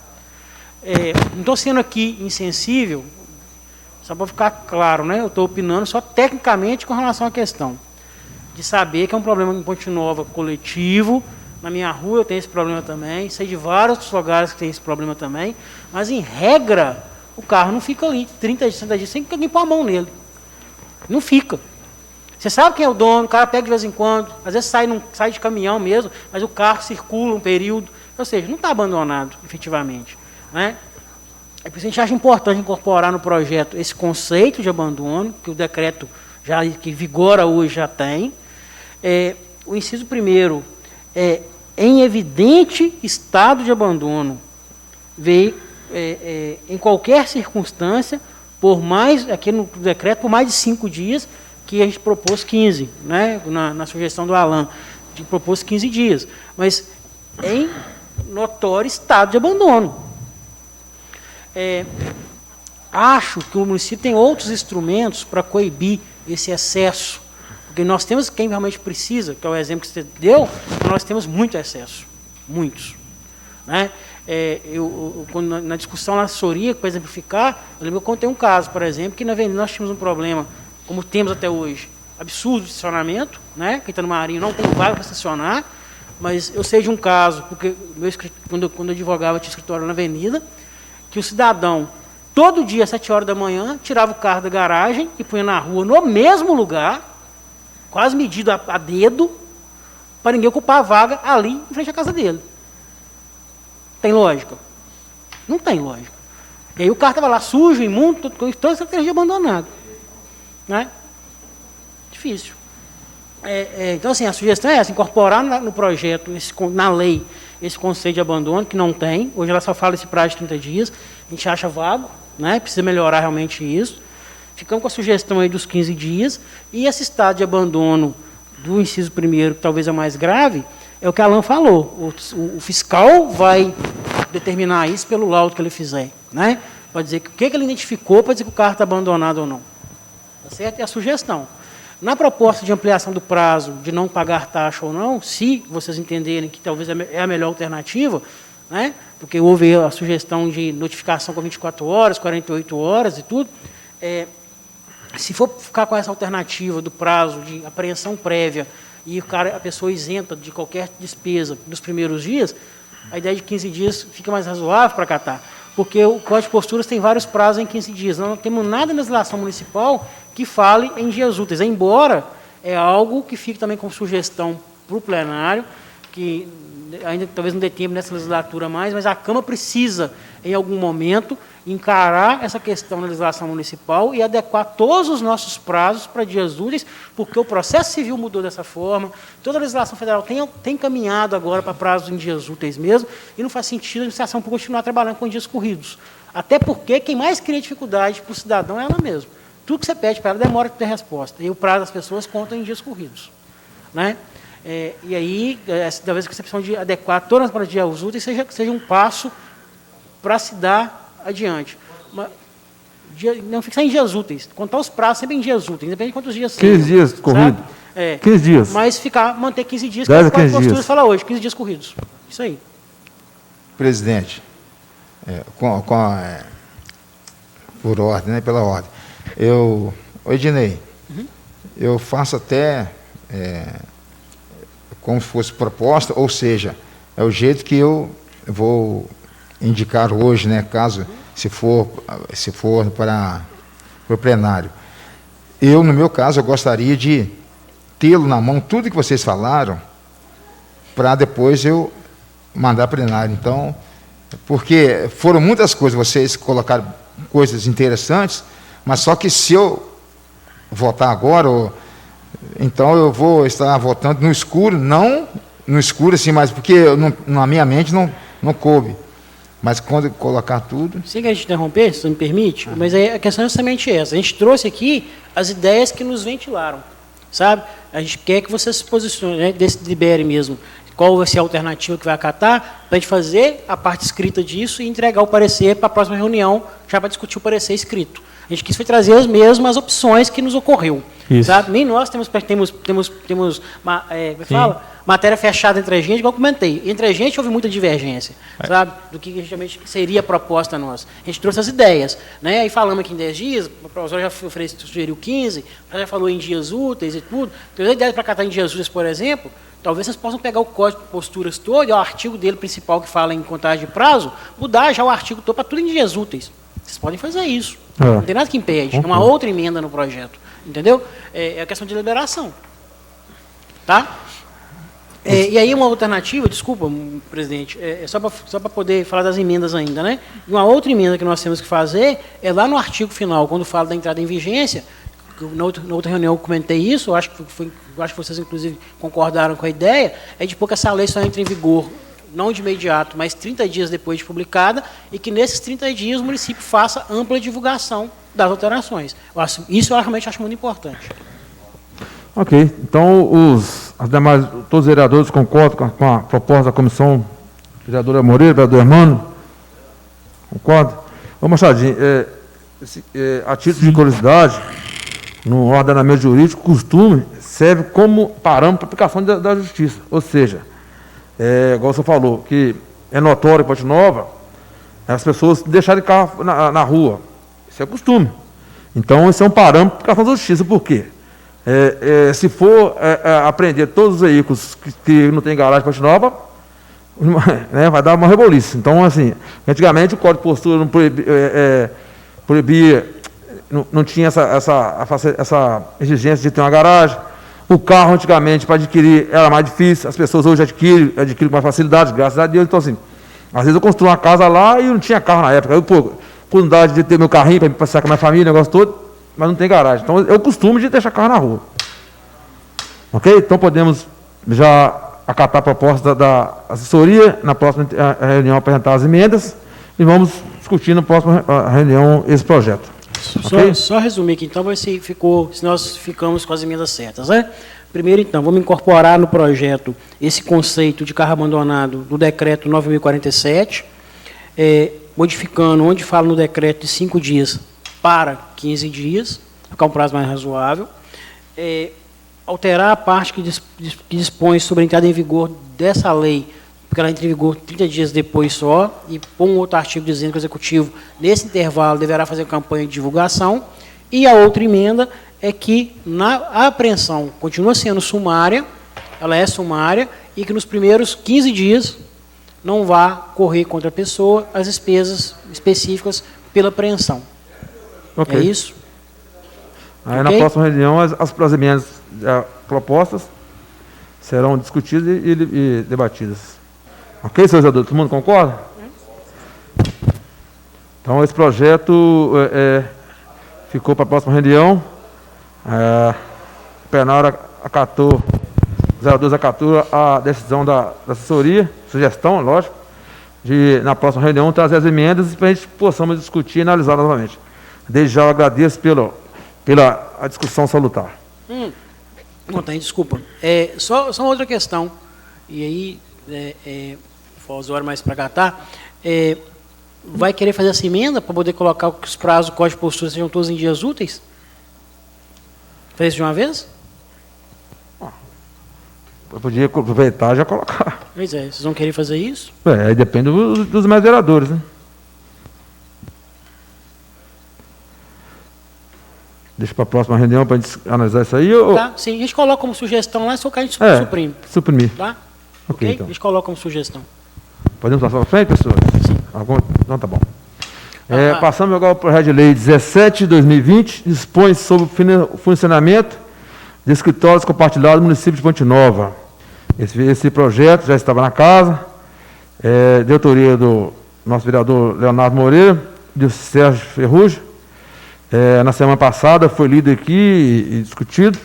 Não estou sendo aqui insensível, só para ficar claro, né? Eu estou opinando só tecnicamente com relação à questão de saber que é um problema em Ponte Nova coletivo. Na minha rua eu tenho esse problema também, sei de vários outros lugares que tem esse problema também, mas em regra o carro não fica ali 30 dias, 60 dias sem que alguém pôr a mão nele. Não fica. Você sabe quem é o dono, o cara pega de vez em quando, às vezes sai de caminhão mesmo, mas o carro circula um período, ou seja, não está abandonado efetivamente. Né? É por isso que a gente acha importante incorporar no projeto esse conceito de abandono, que o decreto que vigora hoje já tem. O inciso primeiro em evidente estado de abandono, em qualquer circunstância, aqui no decreto, por mais de 5 dias, que a gente propôs 15, né, na sugestão do Alan, de propôs 15 dias, mas em notório estado de abandono. Acho que o município tem outros instrumentos para coibir esse excesso, porque nós temos quem realmente precisa, que é o exemplo que você deu, nós temos muito excesso, muitos. Né? Quando, na discussão na assessoria, para exemplificar, eu lembro que eu contei um caso, por exemplo, que na Avenida nós tínhamos um problema, como temos até hoje, absurdo de estacionamento, né? Quem está no Marinho não tem vaga para estacionar, mas eu sei de um caso, porque quando eu advogava, tinha escritório na Avenida, que o cidadão, todo dia, às 7 horas da manhã, tirava o carro da garagem e punha na rua, no mesmo lugar, quase medido a dedo, para ninguém ocupar a vaga ali, em frente à casa dele. Tem lógica? Não tem lógica. E aí o carro estava lá sujo, imundo, toda essa energia abandonada. Né? Difícil. Então, assim, a sugestão é essa, incorporar no projeto, na lei, esse conceito de abandono, que não tem. Hoje ela só fala esse prazo de 30 dias. A gente acha vago, né? Precisa melhorar realmente isso. Ficamos com a sugestão aí dos 15 dias. E esse estado de abandono do inciso primeiro, que talvez é o mais grave, é o que a Alan falou. O fiscal vai determinar isso pelo laudo que ele fizer. Né? Para dizer o que ele identificou para dizer que o carro está abandonado ou não. Tá certo? É a sugestão. Na proposta de ampliação do prazo de não pagar taxa ou não, se vocês entenderem que talvez é a melhor alternativa, né? Porque houve a sugestão de notificação com 24 horas, 48 horas e tudo, se for ficar com essa alternativa do prazo de apreensão prévia e a pessoa isenta de qualquer despesa nos primeiros dias, a ideia de 15 dias fica mais razoável para acatar, porque o Código de Posturas tem vários prazos em 15 dias. Nós não temos nada na legislação municipal que fale em dias úteis, embora é algo que fique também como sugestão para o plenário, que ainda talvez não dê tempo nessa legislatura mais, mas a Câmara precisa, em algum momento, encarar essa questão na legislação municipal e adequar todos os nossos prazos para dias úteis, porque o processo civil mudou dessa forma, toda a legislação federal tem caminhado agora para prazos em dias úteis mesmo, e não faz sentido a administração continuar trabalhando com dias corridos. Até porque quem mais cria dificuldade para o cidadão é ela mesma. Tudo que você pede para ela demora para ter resposta, e o prazo das pessoas conta em dias corridos. Né? E aí, talvez a concepção de adequar todas para dias úteis seja um passo para se dar adiante. Não fixar em dias úteis, contar os prazos sempre em dias úteis, independente de quantos dias são. 15 dias corridos. 15 dias. Mas manter 15 dias, que 10 é a o que a 15 postura dias. fala hoje, 15 dias corridos. Isso aí. Presidente, por ordem, né, pela ordem. Ednei, eu faço até como se fosse proposta, ou seja, é o jeito que eu vou indicar hoje, né, caso se for para o plenário. No meu caso, eu gostaria de tê-lo na mão, tudo que vocês falaram, para depois eu mandar para o plenário. Então, porque foram muitas coisas, vocês colocaram coisas interessantes, mas só que se eu votar agora, então eu vou estar votando no escuro, não no escuro assim, mas porque na minha mente não coube. Mas quando colocar tudo... Sem que a gente interromper, se você me permite, mas aí a questão é justamente essa. A gente trouxe aqui as ideias que nos ventilaram, sabe? A gente quer que você se posicione, né, delibere mesmo qual vai ser a alternativa que vai acatar, para a gente fazer a parte escrita disso e entregar o parecer para a próxima reunião, já para discutir o parecer escrito. A gente quis trazer as mesmas opções que nos ocorreu. Sabe? Nem nós temos matéria fechada entre a gente, igual eu comentei. Entre a gente houve muita divergência, sabe? Do que realmente seria a proposta nossa. A gente trouxe as ideias, né? Aí falamos aqui em 10 dias, o professor já sugeriu 15, já falou em dias úteis e tudo. Então, a ideia para catar em dias úteis, por exemplo, talvez vocês possam pegar o Código de Posturas todo, o artigo dele principal que fala em contagem de prazo, mudar já o artigo todo para tudo em dias úteis. Vocês podem fazer isso. Não tem nada que impede. É uma outra emenda no projeto. Entendeu? É a questão de liberação. Tá? E aí uma alternativa, desculpa, presidente, só para poder falar das emendas ainda, né? Uma outra emenda que nós temos que fazer é lá no artigo final, quando fala da entrada em vigência, na outra reunião eu comentei isso, eu acho que vocês inclusive concordaram com a ideia, é de pôr que essa lei só entra em vigor não de imediato, mas 30 dias depois de publicada, e que nesses 30 dias o município faça ampla divulgação das alterações. Isso eu realmente acho muito importante. Ok, então todos os vereadores concordam com a proposta da comissão, vereadora Moreira, vereador Hermano, concorda? Ô Machadinho, a título de curiosidade, no ordenamento jurídico, costume serve como parâmetro para aplicação da justiça, ou seja, igual você falou, que é notório em Ponte Nova, as pessoas deixarem carro na rua, isso é costume. Então, esse é um parâmetro para aplicação da justiça, por quê? Se for apreender todos os veículos que não tem garagem para Ponte Nova, né, vai dar uma rebolice. Então, assim, antigamente o Código de Postura não proibia, não tinha essa exigência de ter uma garagem. O carro, antigamente, para adquirir era mais difícil, as pessoas hoje adquirem com mais facilidade, graças a Deus. Então, assim, às vezes eu construí uma casa lá e não tinha carro na época. Eu, com vontade de ter meu carrinho para passear com a minha família, o negócio todo, mas não tem garagem. Então, eu costumo de deixar carro na rua. Ok? Então, podemos já acatar a proposta da assessoria, na próxima reunião apresentar as emendas e vamos discutir na próxima reunião esse projeto. Okay? Só resumir aqui, então, se nós ficamos com as emendas certas, né? Primeiro, então, vamos incorporar no projeto esse conceito de carro abandonado do decreto 9.047, modificando onde fala no decreto de 5 dias para 15 dias, ficar um prazo mais razoável, alterar a parte que dispõe sobre a entrada em vigor dessa lei, porque ela entra em vigor 30 dias depois só, e pôr um outro artigo dizendo que o Executivo, nesse intervalo, deverá fazer campanha de divulgação. E a outra emenda é que a apreensão continua sendo sumária, ela é sumária, e que nos primeiros 15 dias não vá correr contra a pessoa as despesas específicas pela apreensão. Okay. É isso? Aí, okay? Na próxima reunião, as emendas propostas serão discutidas e debatidas. Ok, senhores vereadores? Todo mundo concorda? Então, esse projeto ficou para a próxima reunião. O plenário acatou, os vereadores acatou a decisão da assessoria, sugestão, lógico, de, na próxima reunião, trazer as emendas para a gente possamos discutir e analisar novamente. Desde já eu agradeço pela discussão salutar. Montanha, desculpa. Só uma outra questão, e aí, Fosório mais para catar, vai querer fazer essa emenda para poder colocar que os prazos do Código de Postura sejam todos em dias úteis? Fazer isso de uma vez? Eu podia aproveitar e já colocar. Pois é, vocês vão querer fazer isso? Aí depende dos mais vereadores, né? Deixa para a próxima reunião para a gente analisar isso aí? Tá, sim, a gente coloca como sugestão lá, só que a gente suprime. Suprimir. Tá? Ok, então. A gente coloca como sugestão. Podemos passar para frente, pessoal? Sim. Então tá bom. Passamos agora para o projeto de lei 17 de 2020, dispõe sobre o funcionamento de escritórios compartilhados no município de Ponte Nova. Esse projeto já estava na casa, de autoria do nosso vereador Leonardo Moreira, do Sérgio Ferrugem. Na semana passada foi lido aqui e discutido.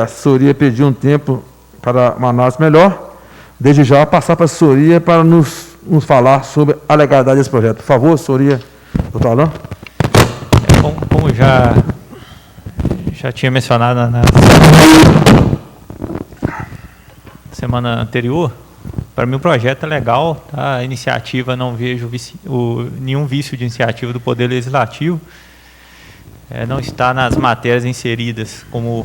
A assessoria pediu um tempo para uma análise melhor. Desde já, passar para a assessoria para nos falar sobre a legalidade desse projeto. Por favor, assessoria, doutor Alain. Como já tinha mencionado na semana anterior, para mim o projeto é legal, tá? A iniciativa, não vejo nenhum vício de iniciativa do Poder Legislativo. Não está nas matérias inseridas como...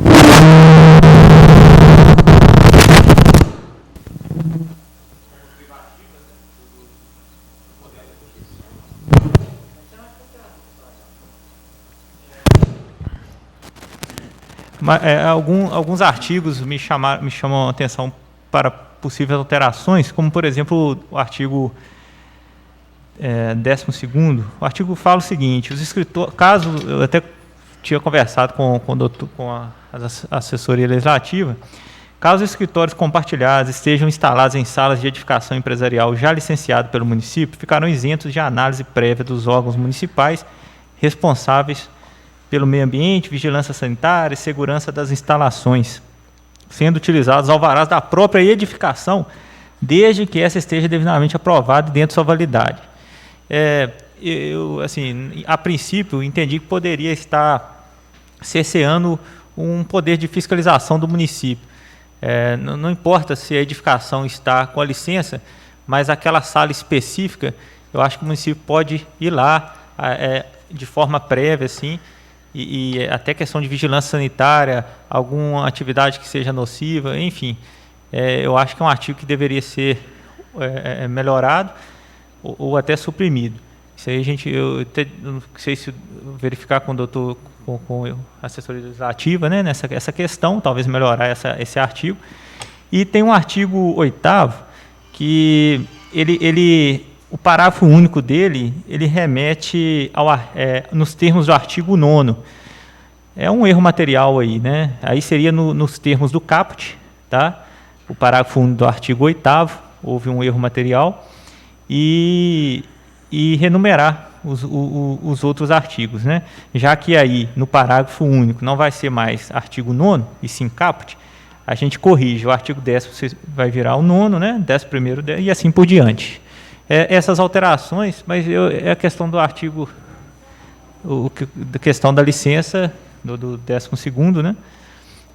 Alguns artigos me chamam a atenção para possíveis alterações, como, por exemplo, o artigo 12º. O artigo fala o seguinte: os escritores, caso eu até tinha conversado com a assessoria legislativa, caso os escritórios compartilhados estejam instalados em salas de edificação empresarial já licenciado pelo município, ficarão isentos de análise prévia dos órgãos municipais responsáveis pelo meio ambiente, vigilância sanitária e segurança das instalações, sendo utilizados alvarás da própria edificação, desde que essa esteja devidamente aprovada e dentro de sua validade. Eu, assim, a princípio, entendi que poderia estar cerceando um poder de fiscalização do município. Não importa se a edificação está com a licença, mas aquela sala específica, eu acho que o município pode ir lá de forma prévia, assim, e até questão de vigilância sanitária, alguma atividade que seja nociva, enfim. Eu acho que é um artigo que deveria ser melhorado ou até suprimido. Isso aí eu não sei se verificar com o doutor, com a assessoria legislativa, né, essa questão, talvez melhorar esse artigo. E tem um artigo 8º que o parágrafo único dele, ele remete nos termos do artigo 9º. É um erro material aí, né? Aí seria nos termos do caput, tá? O parágrafo único do artigo 8º, houve um erro material, e renumerar os outros artigos, né? Já que aí, no parágrafo único, não vai ser mais artigo 9º, e sim caput, a gente corrige o artigo 10º, vai virar o 9º, né? 11º, e assim por diante. Essas alterações, mas é a questão do artigo, da questão da licença, do 12º, né?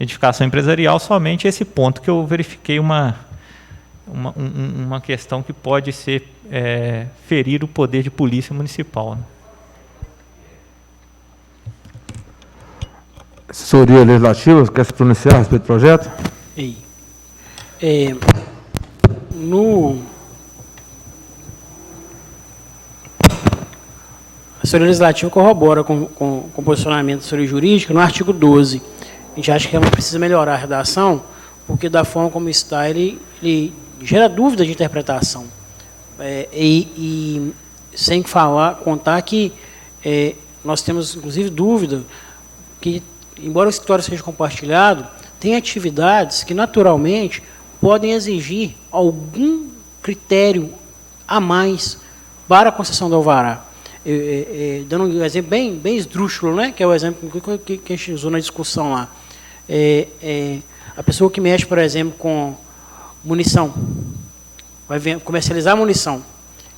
Edificação empresarial, somente esse ponto que eu verifiquei uma questão que pode ser ferir o poder de polícia municipal, né? Assessoria Legislativa, quer se pronunciar a respeito do projeto? A assessoria legislativa corrobora com o posicionamento da assessoria jurídica no artigo 12. A gente acha que precisa melhorar a redação, porque da forma como está, ele gera dúvida de interpretação. E sem contar que nós temos, inclusive, dúvida que, embora o escritório seja compartilhado, tem atividades que, naturalmente, podem exigir algum critério a mais para a concessão do alvará. Dando um exemplo bem esdrúxulo, né, que é o exemplo que a gente usou na discussão lá. A pessoa que mexe, por exemplo, com munição, vai comercializar munição,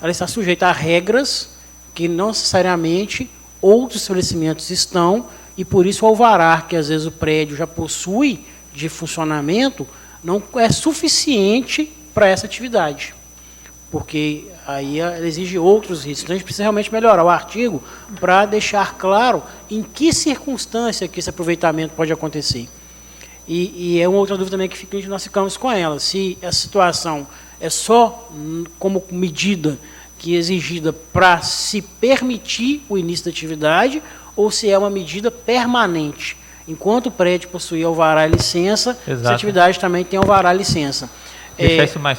ela está sujeita a regras que não necessariamente outros estabelecimentos estão, e por isso o alvará, que às vezes o prédio já possui de funcionamento, não é suficiente para essa atividade, porque aí ela exige outros riscos. Então a gente precisa realmente melhorar o artigo para deixar claro em que circunstância que esse aproveitamento pode acontecer. E é uma outra dúvida também que nós ficamos com ela, se essa situação é só como medida que é exigida para se permitir o início da atividade, ou se é uma medida permanente. Enquanto o prédio possui alvará e licença, essa atividade também tem alvará e licença. Deixar isso mais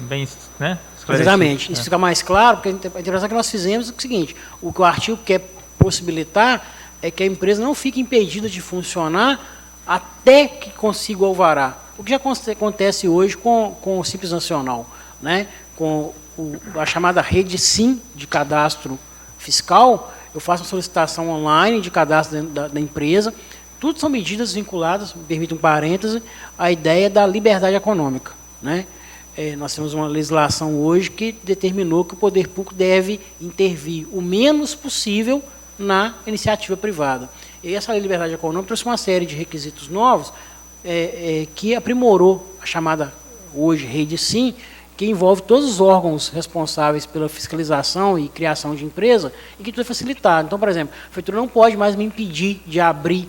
bem, né? Exatamente. Isso fica mais claro, porque a interpretação que nós fizemos é o seguinte: o que o artigo quer possibilitar é que a empresa não fique impedida de funcionar até que consiga o alvará. O que já acontece hoje com o Simples Nacional, né? Com a chamada rede SIM de cadastro fiscal, eu faço uma solicitação online de cadastro da empresa. Tudo são medidas vinculadas, me permite um parêntese, à ideia da liberdade econômica, né? Nós temos uma legislação hoje que determinou que o poder público deve intervir o menos possível na iniciativa privada. E essa liberdade econômica trouxe uma série de requisitos novos que aprimorou a chamada, hoje, rede SIM, que envolve todos os órgãos responsáveis pela fiscalização e criação de empresa, e que tudo é facilitado. Então, por exemplo, a prefeitura não pode mais me impedir de abrir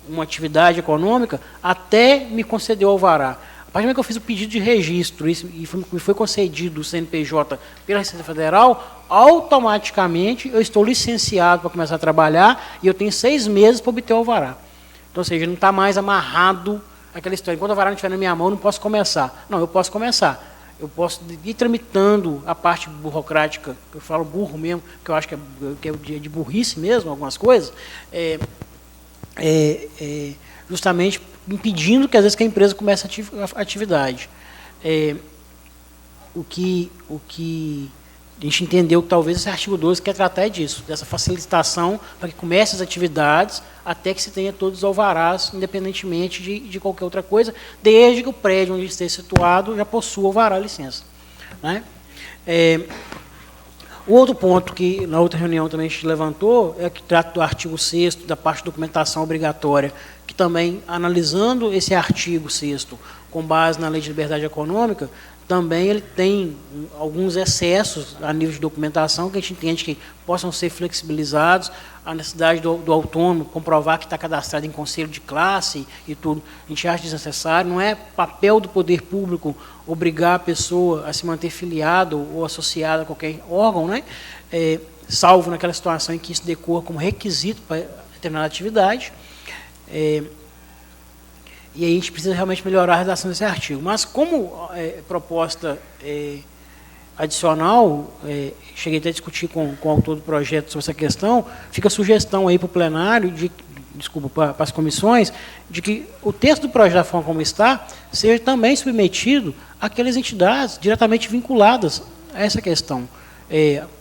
uma atividade econômica até me conceder o alvará. A partir do momento que eu fiz o pedido de registro e me foi concedido o CNPJ pela Receita Federal, automaticamente eu estou licenciado para começar a trabalhar e eu tenho 6 meses para obter o alvará. Então, ou seja, não está mais amarrado aquela história. Enquanto o alvará não estiver na minha mão, eu não posso começar. Não, eu posso começar. Eu posso ir tramitando a parte burocrática, eu falo burro mesmo, que eu acho que é de burrice mesmo, algumas coisas, justamente impedindo que, às vezes, que a empresa comece a atividade. O que a gente entendeu que talvez esse artigo 12 quer tratar disso, dessa facilitação para que comece as atividades até que se tenha todos os alvarás, independentemente de qualquer outra coisa, desde que o prédio onde esteja situado já possua alvará e licença, né? O outro ponto que na outra reunião também a gente levantou é que trata do artigo 6º, da parte de documentação obrigatória, que também, analisando esse artigo 6º com base na Lei de Liberdade Econômica, também ele tem alguns excessos a nível de documentação que a gente entende que possam ser flexibilizados, a necessidade do autônomo comprovar que está cadastrado em conselho de classe e tudo, a gente acha desnecessário, não é papel do poder público obrigar a pessoa a se manter filiado ou associada a qualquer órgão, né? Salvo naquela situação em que isso decorra como requisito para determinada atividade. E aí a gente precisa realmente melhorar a redação desse artigo. Mas como proposta adicional, cheguei até a discutir com o autor do projeto sobre essa questão, fica a sugestão aí para o plenário, para as comissões, de que o texto do projeto, da forma como está, seja também submetido àquelas entidades diretamente vinculadas a essa questão.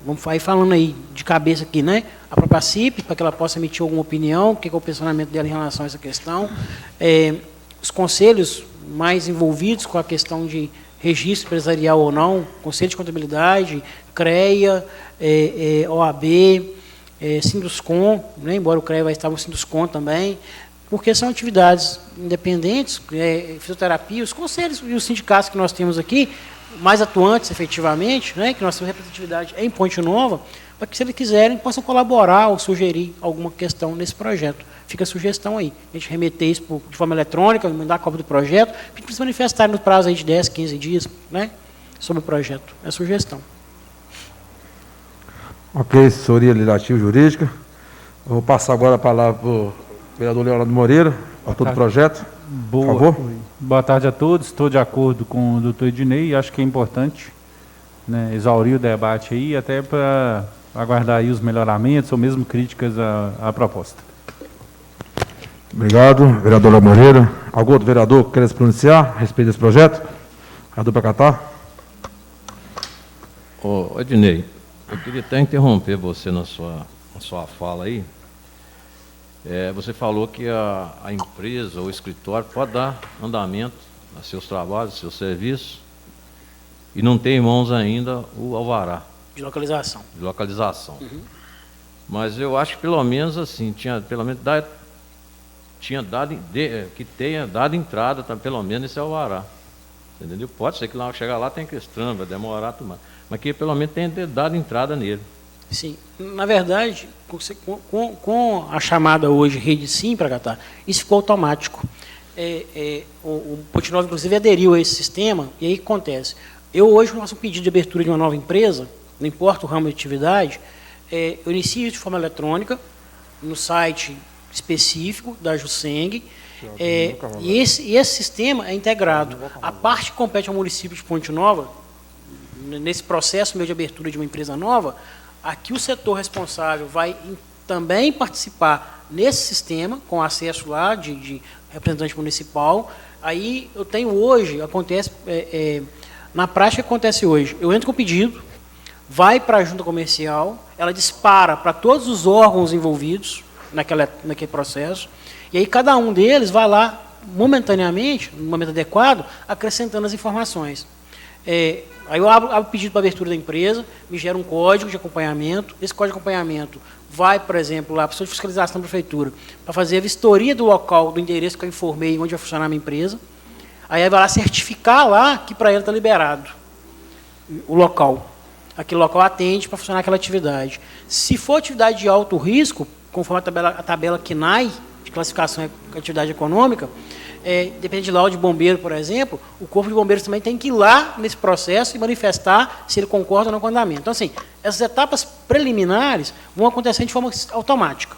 Vamos ir falando aí de cabeça aqui, né? A própria CIP, para que ela possa emitir alguma opinião, o que é o posicionamento dela em relação a essa questão. Os conselhos mais envolvidos com a questão de registro empresarial ou não, Conselho de Contabilidade, CREA, OAB, Sinduscom, né, embora o CREA vai estar no Sinduscom também, porque são atividades independentes, fisioterapia, os conselhos e os sindicatos que nós temos aqui, mais atuantes efetivamente, né, que nós temos representatividade em Ponte Nova, para que, se eles quiserem, possam colaborar ou sugerir alguma questão nesse projeto. Fica a sugestão aí. A gente remeter isso de forma eletrônica, mandar a cópia do projeto, para se manifestarem no prazo aí de 10, 15 dias, né, sobre o projeto. É a sugestão. Ok, assessoria legislativa e jurídica. Eu vou passar agora a palavra para o vereador Leonardo Moreira, autor do projeto. Por favor. Boa tarde a todos. Estou de acordo com o doutor Ednei e acho que é importante, né, exaurir o debate aí, até para aguardar aí os melhoramentos ou mesmo críticas à proposta. Obrigado, vereador Léo Moreira. Algum outro vereador que queira se pronunciar a respeito desse projeto? Vereador Pacatá. Ô, Ednei, eu queria até interromper você na sua fala aí. Você falou que a empresa ou o escritório pode dar andamento a seus trabalhos, seus serviços, e não tem em mãos ainda o alvará. De localização. De localização. Uhum. Mas eu acho que pelo menos assim, que tenha dado entrada, tá, pelo menos esse alvará. Entendeu? Pode ser que lá chegar lá tem questão, vai demorar, mas que pelo menos tenha dado entrada nele. Sim. Na verdade, com a chamada hoje Rede Sim para Catar, isso ficou automático. O Ponte Nova, inclusive, aderiu a esse sistema, e aí o que acontece? Eu hoje faço um pedido de abertura de uma nova empresa, não importa o ramo de atividade, eu inicio isso de forma eletrônica, no site específico da Juseng, e esse sistema é integrado. A parte que compete ao município de Ponte Nova, nesse processo meu de abertura de uma empresa nova, aqui o setor responsável vai também participar nesse sistema, com acesso lá de representante municipal. Aí eu tenho hoje, acontece, na prática acontece hoje, eu entro com o pedido, vai para a junta comercial, ela dispara para todos os órgãos envolvidos naquele processo, e aí cada um deles vai lá, momentaneamente, no momento adequado, acrescentando as informações. Aí eu abro o pedido para abertura da empresa, me gera um código de acompanhamento, esse código de acompanhamento vai, por exemplo, lá para a pessoa de fiscalização da prefeitura, para fazer a vistoria do local, do endereço que eu informei, onde vai funcionar a minha empresa, aí vai lá certificar lá que para ela está liberado o local. Aquele local atende para funcionar aquela atividade. Se for atividade de alto risco, conforme a tabela KNAI, de classificação de atividade econômica, depende de laudo de bombeiro, por exemplo, o Corpo de Bombeiros também tem que ir lá nesse processo e manifestar se ele concorda ou não com o andamento. Então, assim, essas etapas preliminares vão acontecer de forma automática.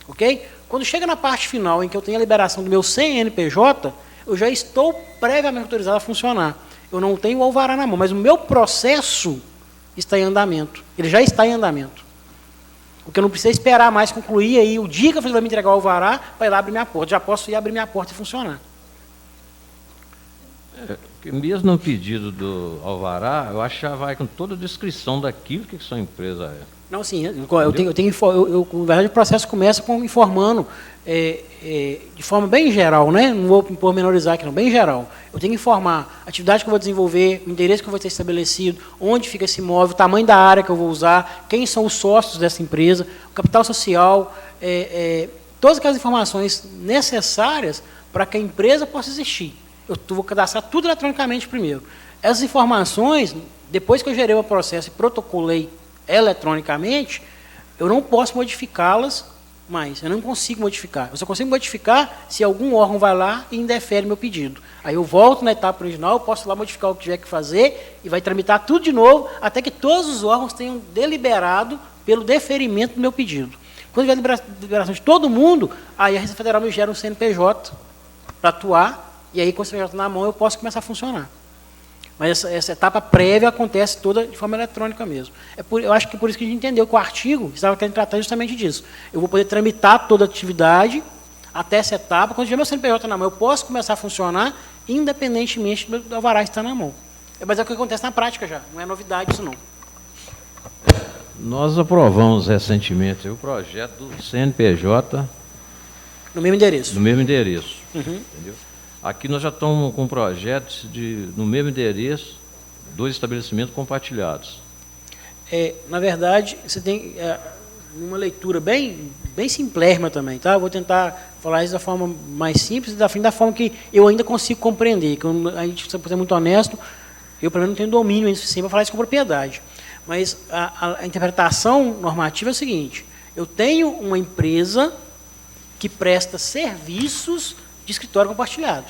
Ok? Quando chega na parte final, em que eu tenho a liberação do meu CNPJ, eu já estou previamente autorizado a funcionar. Eu não tenho o alvará na mão, mas o meu processo está em andamento. Ele já está em andamento. Porque eu não preciso esperar mais concluir aí o dia que eu vai me entregar o alvará para ir lá abrir minha porta. Já posso ir abrir minha porta e funcionar. Porque mesmo no pedido do alvará, eu acho que já vai com toda a descrição daquilo que sua empresa é. Não, sim, na verdade o processo começa informando de forma bem geral, né? Não vou pormenorizar aqui, não, bem geral. Eu tenho que informar a atividade que eu vou desenvolver, o endereço que eu vou ter estabelecido, onde fica esse imóvel, o tamanho da área que eu vou usar, quem são os sócios dessa empresa, o capital social, todas aquelas informações necessárias para que a empresa possa existir. Eu vou cadastrar tudo eletronicamente primeiro. Essas informações, depois que eu gerei o processo e protocolei eletronicamente, eu não posso modificá-las mais. Eu não consigo modificar. Eu só consigo modificar se algum órgão vai lá e indefere meu pedido. Aí eu volto na etapa original, eu posso lá modificar o que tiver que fazer e vai tramitar tudo de novo, até que todos os órgãos tenham deliberado pelo deferimento do meu pedido. Quando tiver liberação de todo mundo, aí a Receita Federal me gera um CNPJ para atuar, e aí com o CNPJ na mão eu posso começar a funcionar. Mas essa etapa prévia acontece toda de forma eletrônica mesmo. Eu acho que por isso que a gente entendeu que o artigo estava querendo tratar justamente disso. Eu vou poder tramitar toda a atividade até essa etapa. Quando tiver meu CNPJ na mão, eu posso começar a funcionar independentemente do alvará estar na mão. Mas é o que acontece na prática já, não é novidade isso não. Nós aprovamos recentemente o projeto do CNPJ... No mesmo endereço. No mesmo endereço. Uhum. Entendeu? Aqui nós já estamos com projetos no mesmo endereço, 2 estabelecimentos compartilhados. Na verdade, você tem uma leitura bem simplérrima também, tá? Eu vou tentar falar isso da forma mais simples e da forma que eu ainda consigo compreender. Que a gente precisa ser muito honesto, eu, pelo menos, não tenho domínio ainda suficiente para falar isso com propriedade. Mas a interpretação normativa é a seguinte: eu tenho uma empresa que presta serviços de escritório compartilhado.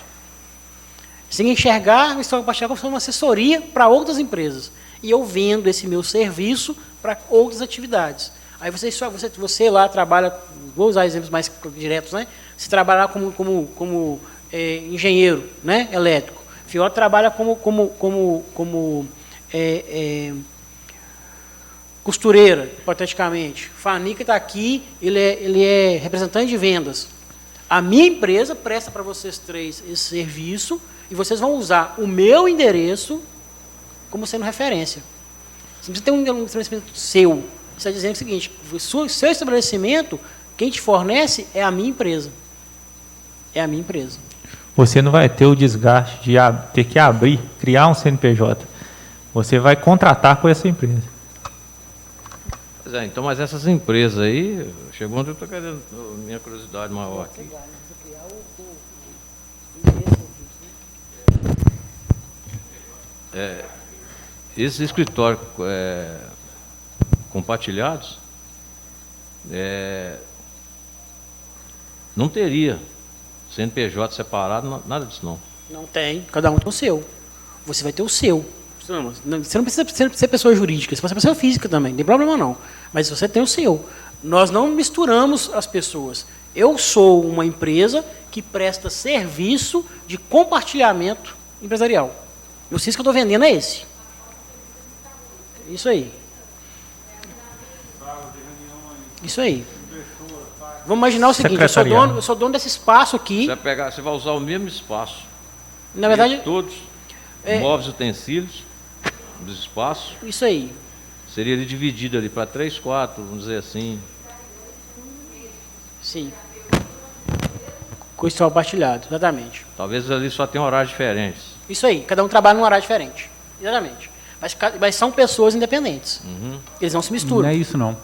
Você tem que enxergar o escritório compartilhado como uma assessoria para outras empresas. E eu vendo esse meu serviço para outras atividades. Aí você lá trabalha, vou usar exemplos mais diretos, né? Você trabalha como engenheiro, né? Elétrico. Fiora trabalha como costureira, hipoteticamente. Fanica está aqui, ele é representante de vendas. A minha empresa presta para vocês 3 esse serviço e vocês vão usar o meu endereço como sendo referência. Você precisa ter um estabelecimento seu. Você está dizendo o seguinte: o seu estabelecimento, quem te fornece é a minha empresa. É a minha empresa. Você não vai ter o desgaste de ter que criar um CNPJ. Você vai contratar com essa empresa. Pois é, então, mas essas empresas aí, chegou onde eu estou querendo, minha curiosidade maior aqui. Esses escritórios compartilhados, não teria CNPJ separado, nada disso não. Não tem, cada um tem o seu. Você vai ter o seu. Você não precisa ser pessoa jurídica, você pode ser pessoa física também, não tem problema não. Mas você tem o seu. Nós não misturamos as pessoas. Eu sou uma empresa que presta serviço de compartilhamento empresarial. E o serviço que eu estou vendendo é esse. Isso aí. Isso aí. Vamos imaginar o seguinte: eu sou dono desse espaço aqui. Você vai usar o mesmo espaço. Na verdade, todos móveis, utensílios dos espaços. Isso aí. Seria ali dividido ali para 3, 4, vamos dizer assim. Sim. Com isso compartilhado, exatamente. Talvez ali só tenha horários diferentes. Isso aí, cada um trabalha num horário diferente. Exatamente. Mas são pessoas independentes. Uhum. Eles não se misturam. Não é isso não.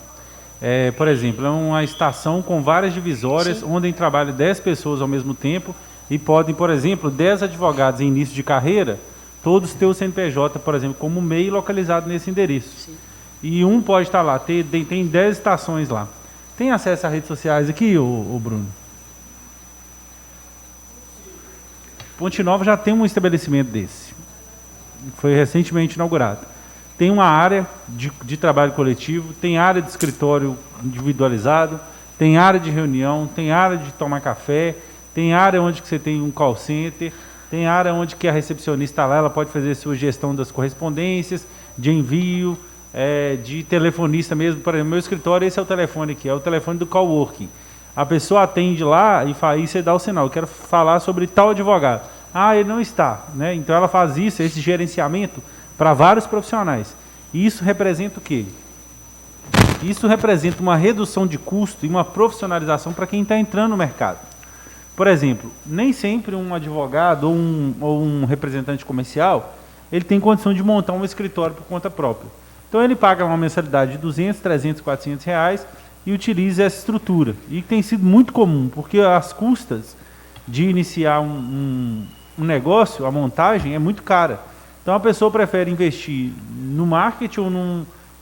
Por exemplo, é uma estação com várias divisórias, sim, onde trabalham 10 pessoas ao mesmo tempo e podem, por exemplo, 10 advogados em início de carreira, todos ter o CNPJ, por exemplo, como MEI localizado nesse endereço. Sim. E um pode estar lá, tem 10 estações lá. Tem acesso a redes sociais aqui, o Bruno? Ponte Nova já tem um estabelecimento desse. Foi recentemente inaugurado. Tem uma área de trabalho coletivo, tem área de escritório individualizado, tem área de reunião, tem área de tomar café, tem área onde que você tem um call center, tem área onde que a recepcionista lá, ela pode fazer sua gestão das correspondências, de envio, de telefonista mesmo. Por exemplo, meu escritório, esse é o telefone aqui, é o telefone do coworking. A pessoa atende lá e você dá o sinal: eu quero falar sobre tal advogado. Ah, ele não está, né? Então ela faz isso, esse gerenciamento para vários profissionais. E isso representa o quê? Isso representa uma redução de custo e uma profissionalização para quem está entrando no mercado. Por exemplo, nem sempre um advogado ou um representante comercial, ele tem condição de montar um escritório por conta própria. Então ele paga uma mensalidade de 200, 300, 400 reais e utiliza essa estrutura. E tem sido muito comum, porque as custas de iniciar um negócio, a montagem, é muito cara. Então a pessoa prefere investir no marketing ou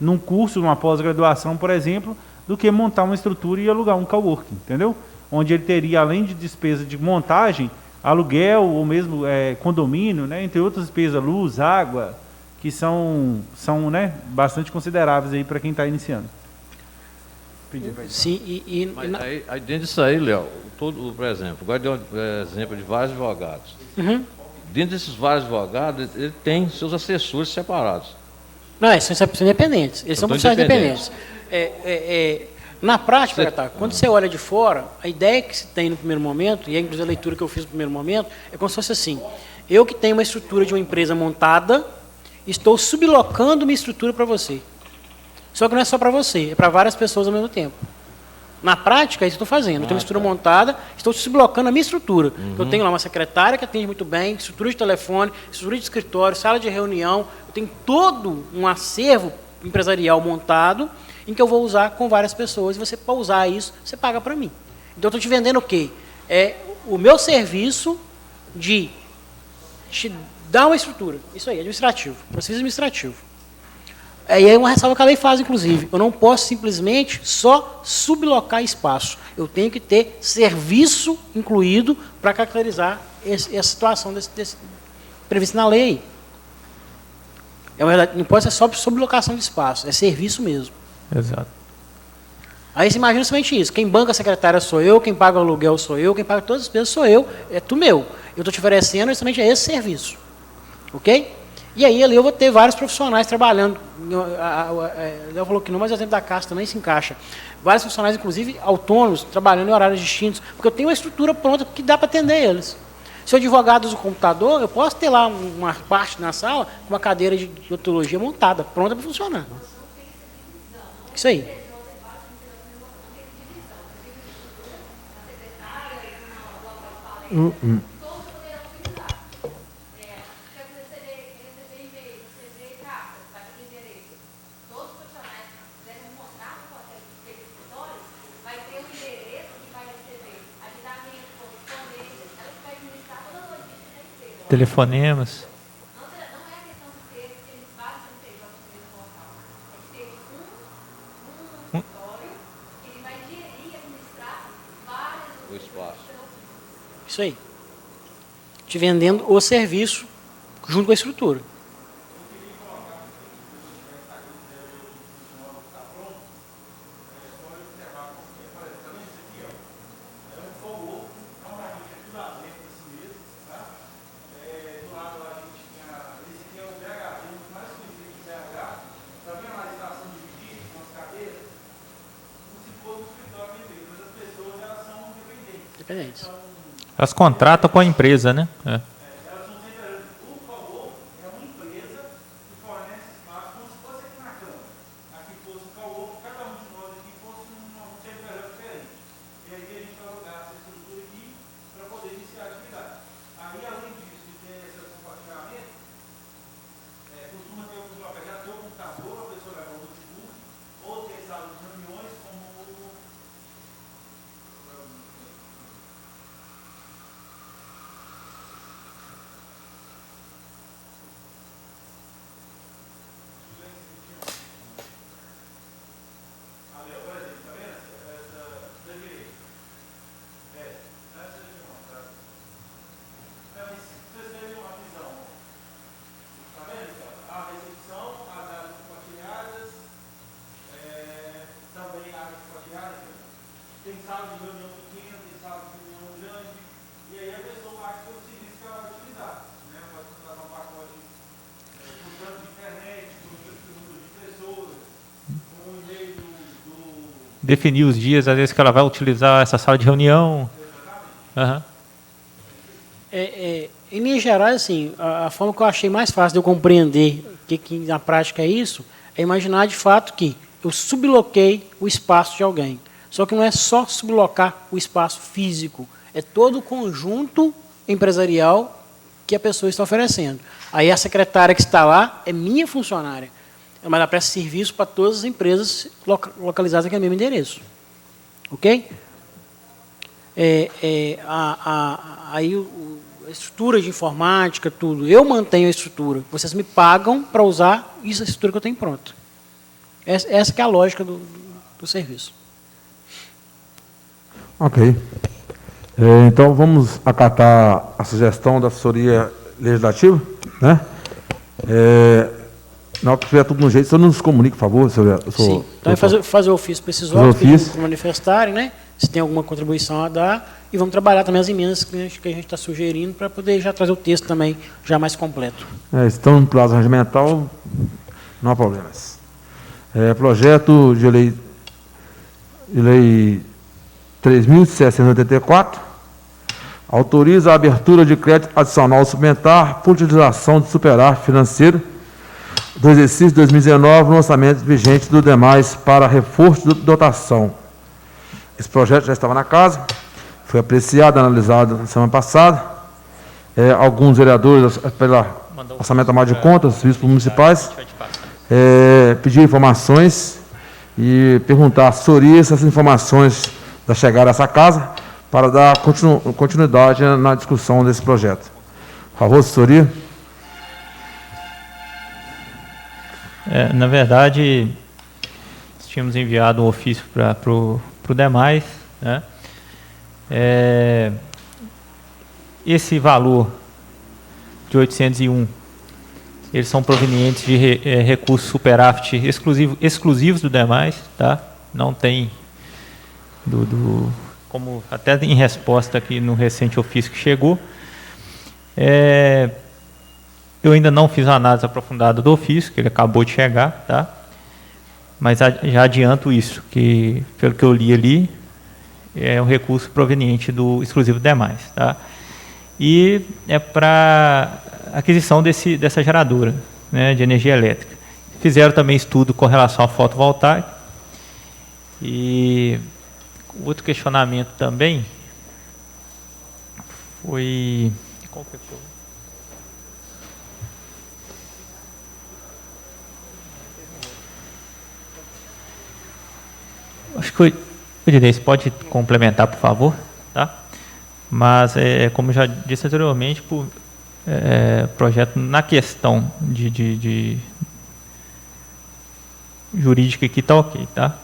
num curso, numa pós-graduação, por exemplo, do que montar uma estrutura e alugar um coworking, entendeu? Onde ele teria, além de despesa de montagem, aluguel ou mesmo condomínio, né, entre outras despesas, luz, água, que são né, bastante consideráveis aí para quem está iniciando. Sim, Mas aí dentro disso aí, Léo, por exemplo, agora deu um exemplo de vários advogados. Uhum. Dentro desses vários advogados, ele tem seus assessores separados. Não, são independentes. Eles são profissionais independentes. Na prática, quando você olha de fora, a ideia que se tem no primeiro momento, e é inclusive a leitura que eu fiz no primeiro momento, é como se fosse assim: eu que tenho uma estrutura de uma empresa montada, estou sublocando minha estrutura para você. Só que não é só para você, é para várias pessoas ao mesmo tempo. Na prática, é isso que eu estou fazendo. Eu tenho uma estrutura montada, estou sublocando a minha estrutura. Eu tenho lá uma secretária que atende muito bem, estrutura de telefone, estrutura de escritório, sala de reunião. Eu tenho todo um acervo empresarial montado em que eu vou usar com várias pessoas. E você, para usar isso, você paga para mim. Então, eu estou te vendendo o quê? É o meu serviço de te dar uma estrutura. Isso aí, administrativo. Processo administrativo. E aí uma ressalva que a lei faz, inclusive. Eu não posso simplesmente só sublocar espaço. Eu tenho que ter serviço incluído para caracterizar essa situação previsto na lei. Não pode ser só sublocação de espaço, é serviço mesmo. Exato. Aí você imagina somente isso. Quem banca a secretária sou eu, quem paga o aluguel sou eu, quem paga todas as despesas sou eu, é tu meu. Eu estou te oferecendo justamente esse serviço. Ok? E aí ali eu vou ter vários profissionais trabalhando. Léo falou que não, mas o exemplo da Caixa também se encaixa. Vários profissionais, inclusive autônomos, trabalhando em horários distintos, porque eu tenho uma estrutura pronta que dá para atender eles. Se eu advogado usa o computador, eu posso ter lá uma parte na sala com uma cadeira de odontologia montada, pronta para funcionar. Isso aí. Telefonemas. O espaço. Isso aí. Te vendendo o serviço junto com a estrutura. Independentes. Elas contratam com a empresa, né? É. Definir os dias, às vezes, que ela vai utilizar essa sala de reunião. Uhum. Em linhas gerais, assim, a forma que eu achei mais fácil de eu compreender que na prática é isso, é imaginar de fato que eu subloquei o espaço de alguém. Só que não é só sublocar o espaço físico, é todo o conjunto empresarial que a pessoa está oferecendo. Aí a secretária que está lá é minha funcionária, mas ela presta serviço para todas as empresas localizadas naquele mesmo endereço. Ok? Aí a estrutura de informática, tudo, eu mantenho a estrutura. Vocês me pagam para usar a estrutura que eu tenho pronta. Essa que é a lógica do serviço. Ok. Então, vamos acatar a sugestão da assessoria legislativa, né? Na hora que tiver tudo no jeito, o senhor nos comunique, por favor, senhor. Sim. Então, fazer o ofício para esses órgãos, para manifestarem, né? Se tem alguma contribuição a dar, e vamos trabalhar também as emendas que a gente está sugerindo para poder já trazer o texto também já mais completo. Estão no prazo regimental, não há problemas. Projeto de lei 3.684 autoriza a abertura de crédito adicional suplementar por utilização de superávit financeiro do exercício 2019 no orçamento vigente do demais para reforço de dotação. Esse projeto já estava na casa, foi apreciado, analisado na semana passada. Alguns vereadores, pela orçamento normal de contas, serviços municipais, pediram informações e perguntar à assessoria se essas informações da chegada a essa casa para dar continuidade na discussão desse projeto. Por favor, assessoria. Na verdade, tínhamos enviado um ofício para o demais, né? Esse valor de 801, eles são provenientes de recursos superávit exclusivos do demais, tá? Não tem como até em resposta aqui no recente ofício que chegou. Eu ainda não fiz a análise aprofundada do ofício, que ele acabou de chegar, tá? Mas já adianto isso, que pelo que eu li ali, é um recurso proveniente do exclusivo demais, tá? E é para aquisição dessa geradora, né, de energia elétrica. Fizeram também estudo com relação à fotovoltaica. E outro questionamento também foi... Qual que foi? Acho que o Dinês pode complementar, por favor, tá? Mas, como já disse anteriormente, projeto na questão de jurídica aqui está ok, tá?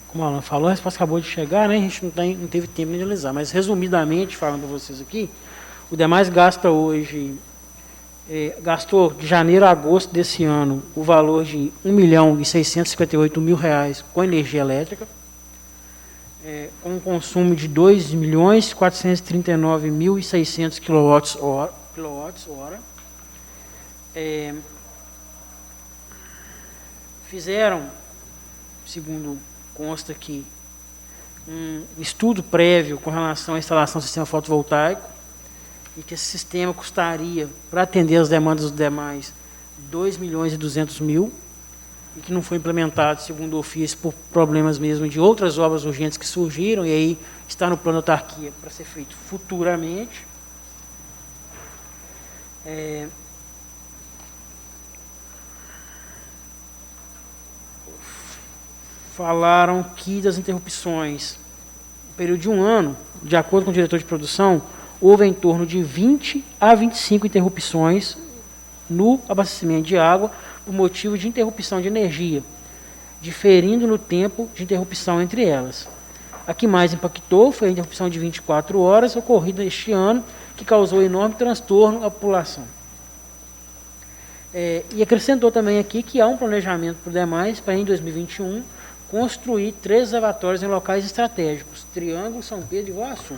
Como a Alan falou, a resposta acabou de chegar, né? A gente não teve tempo de analisar, mas resumidamente, falando para vocês aqui, o demais gasta hoje, gastou de janeiro a agosto desse ano o valor de R$1.658.000 com energia elétrica, com um consumo de 2.439.600 kWh. Fizeram, segundo consta aqui, um estudo prévio com relação à instalação do sistema fotovoltaico, e que esse sistema custaria, para atender as demandas dos demais, R$2.200.000, e que não foi implementado, segundo o ofício, por problemas mesmo de outras obras urgentes que surgiram, e aí está no plano de autarquia para ser feito futuramente. Falaram que das interrupções, no período de um ano, de acordo com o diretor de produção, houve em torno de 20 a 25 interrupções no abastecimento de água por motivo de interrupção de energia, diferindo no tempo de interrupção entre elas. A que mais impactou foi a interrupção de 24 horas ocorrida este ano, que causou enorme transtorno à população. E acrescentou também aqui que há um planejamento por demais para, em 2021, construir 3 reservatórios em locais estratégicos, Triângulo, São Pedro e Iguaçu,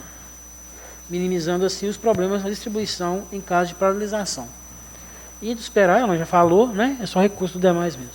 minimizando assim os problemas na distribuição em caso de paralisação. E de esperar, ela já falou, né? É só recurso do demais mesmo.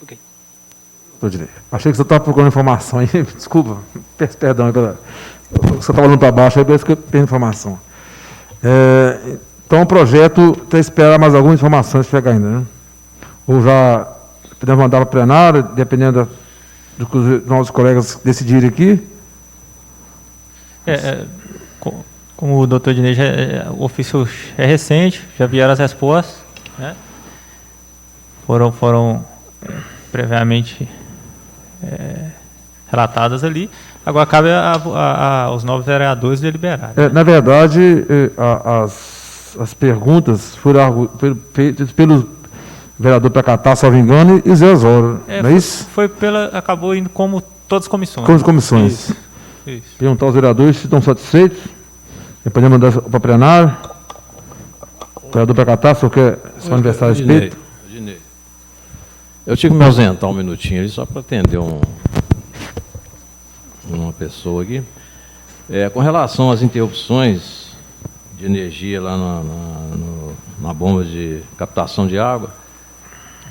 Ok. Achei que você estava procurando informação aí. Desculpa, peço perdão. Você estava olhando para baixo, aí parece que eu perdi informação. Então o projeto tem que esperar mais algumas informações chegar ainda, né? Ou já podemos mandar para a plenária, dependendo do que os nossos colegas decidirem aqui. Como o doutor Dinei, o ofício é recente, já vieram as respostas, né? Foram previamente relatadas ali. Agora cabe aos novos vereadores deliberarem. Na verdade, as perguntas foram feitas pelo vereador Pecatá, salvo engano, e Zé Osório, não é isso? Acabou indo como todas as comissões. Como as comissões. Isso. Perguntar aos vereadores se estão satisfeitos. Depois mandar para a plenária. O vereador Pecatá, se quer se manifestar a respeito. Dinei. Eu tive que me ausentar um minutinho ali só para atender uma pessoa aqui. Com relação às interrupções de energia lá na bomba de captação de água,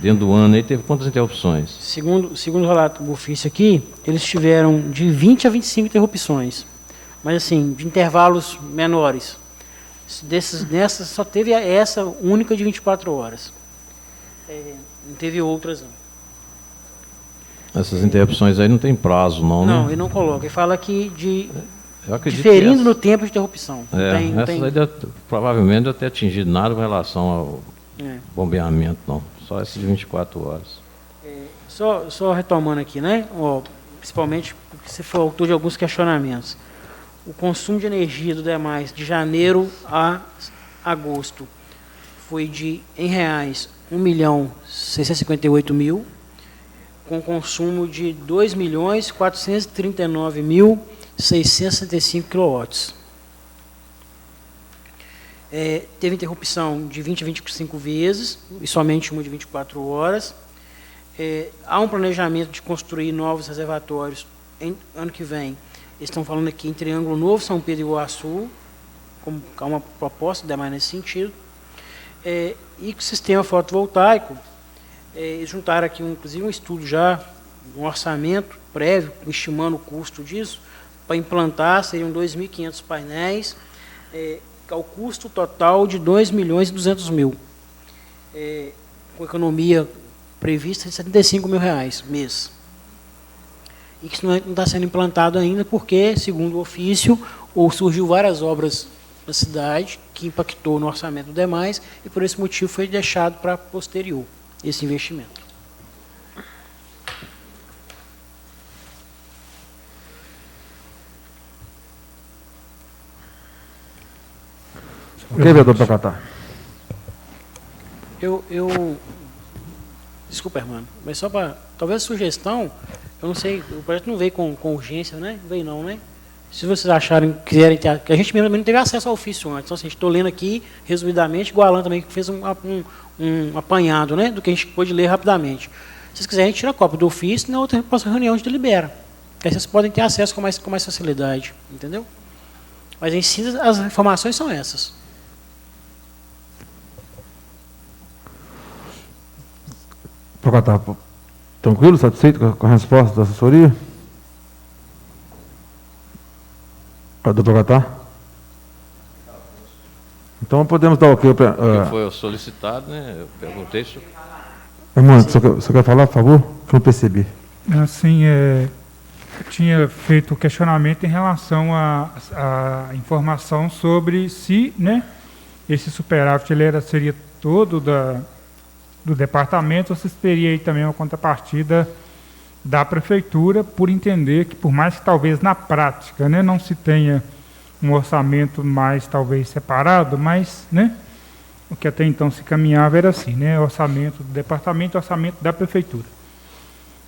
dentro do ano aí teve quantas interrupções? Segundo o relato do ofício aqui, eles tiveram de 20 a 25 interrupções, mas assim, de intervalos menores. Nessas só teve essa única de 24 horas. Não teve outras, não. Essas interrupções aí não tem prazo, não, né? Não, ele não coloca. Ele fala que que diferindo no tempo de interrupção. Essas aí provavelmente deve ter atingido nada com relação ao bombeamento, não. Só essas de 24 horas. Só retomando aqui, né? Principalmente porque você foi autor de alguns questionamentos. O consumo de energia do demais de janeiro a agosto foi de, em reais, 1.658.000, com consumo de 2.439.665 kW. Teve interrupção de 20 a 25 vezes, e somente uma de 24 horas. Há um planejamento de construir novos reservatórios ano que vem. Eles estão falando aqui em Triângulo Novo, São Pedro e Iguaçu, como há uma proposta, demais nesse sentido. E com o sistema fotovoltaico, eles juntaram aqui, inclusive, um estudo já, um orçamento prévio, estimando o custo disso, para implantar, seriam 2.500 painéis, ao custo total de R$ 2.200.000, com economia prevista de R$ 75.000 mês. E que isso não está sendo implantado ainda porque, segundo o ofício, surgiu várias obras na cidade que impactou no orçamento do demais e por esse motivo foi deixado para posterior esse investimento. Ok, vereador Pecatá. Desculpa, irmão, mas só para, talvez a sugestão, eu não sei, o projeto não veio com urgência, né? Não veio não, né? Se vocês acharem, quiserem ter, que a gente mesmo não teve acesso ao ofício antes, então assim, estou lendo aqui, resumidamente, igual a Alan também, que fez um apanhado, né, do que a gente pôde ler rapidamente. Se vocês quiserem, a gente tira a cópia do ofício e na outra reunião a gente delibera. Aí vocês podem ter acesso com mais facilidade, entendeu? Mas em si, as informações são essas. Pecatá, tranquilo, satisfeito com a resposta da assessoria? Doutor Pecatá? Então podemos dar o quê? Que foi solicitado, né? Eu perguntei se... Irmão, você quer falar, por favor? Que eu não percebi. Assim, eu tinha feito o questionamento em relação à informação sobre se, né, esse superávit seria todo do departamento, ou se teria aí também uma contrapartida da prefeitura, por entender que, por mais que talvez na prática, né, não se tenha um orçamento mais talvez separado, mas, né, o que até então se caminhava era assim, né, orçamento do departamento, orçamento da prefeitura.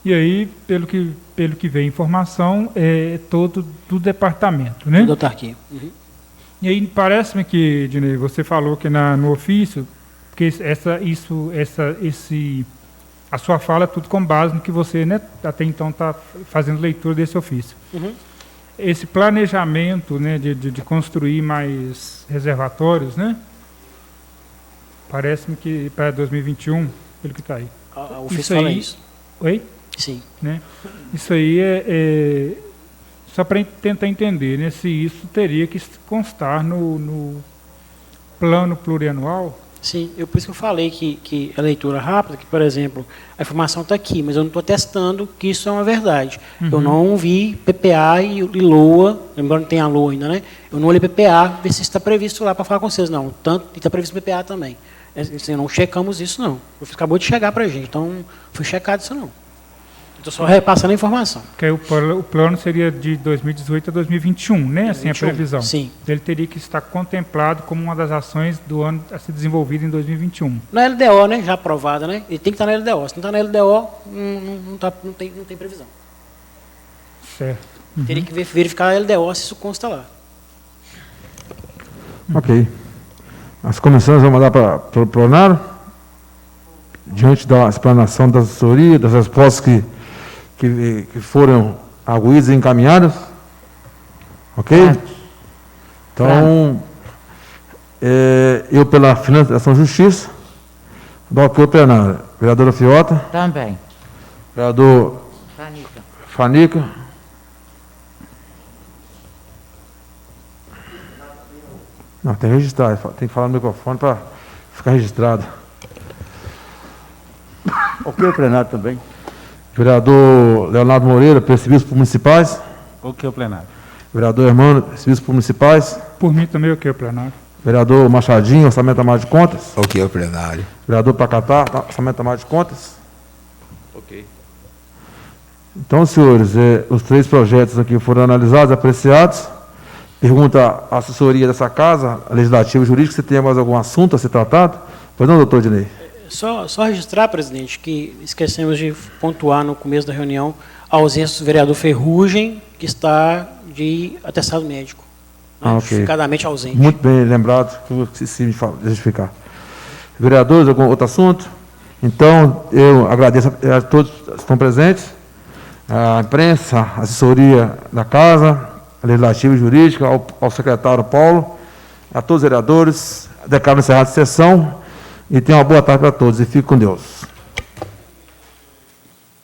E aí, pelo que veio informação, é todo do departamento, né? Do autarquia. Uhum. E aí parece-me que, Dinei, você falou que no ofício, que a sua fala é tudo com base no que você, né, até então está fazendo leitura desse ofício. Uhum. Esse planejamento, né, de construir mais reservatórios, né, parece-me que para 2021, pelo que está aí. O ofício fala isso. Oi? Sim. Né? Isso aí é só para tentar entender, né, se isso teria que constar no plano plurianual. Sim, por isso que eu falei que a leitura rápida, que, por exemplo, a informação está aqui, mas eu não estou testando que isso é uma verdade. Eu não vi PPA e LOA, lembrando que tem a LOA ainda, né? Eu não olhei PPA, ver se está previsto lá para falar com vocês, não. Tanto, e está previsto PPA também. Não checamos isso, não. Acabou de chegar para a gente, então não foi checado isso, não. Estou só repassando a informação. Porque o plano seria de 2018 a 2021, né? Assim, 2021, a previsão. sim. Ele teria que estar contemplado como uma das ações do ano a ser desenvolvida em 2021. Na LDO, né? Já aprovada, né? Ele tem que estar na LDO. Se não está na LDO, não tem previsão. Certo. Teria que verificar a LDO se isso consta lá. Ok. As comissões vão mandar para o plenário, diante da explanação da assessoria, das respostas que foram arguídas e encaminhadas. Ok? Então, eu, pela Finanças e Justiça, dou ok ao plenário. Vereadora Fiota. Também. Vereador Fanica. Não, tem que registrar, tem que falar no microfone para ficar registrado. Ok, o plenário também. Vereador Leonardo Moreira, serviços municipais. Ok, o plenário. Vereador Hermano, serviços municipais. Por mim também, ok, o plenário. Vereador Machadinho, orçamento da Câmara de Contas. Ok, o plenário. Vereador Pacatá, orçamento da Câmara de Contas. Ok. Então, senhores, os 3 projetos aqui foram analisados, apreciados. Pergunta à assessoria dessa casa, legislativa e jurídica, se tem mais algum assunto a ser tratado. Pois não, doutor Dinei? Só registrar, presidente, que esquecemos de pontuar no começo da reunião a ausência do vereador Ferrugem, que está de atestado médico. Né, ok. Justificadamente ausente. Muito bem lembrado, que eu esqueci de justificar. Vereadores, algum outro assunto? Então, eu agradeço a todos que estão presentes, a imprensa, a assessoria da casa, a legislativa e jurídica, ao secretário Paulo, a todos os vereadores. Declaro encerrada a sessão e tenham uma boa tarde para todos e fique com Deus.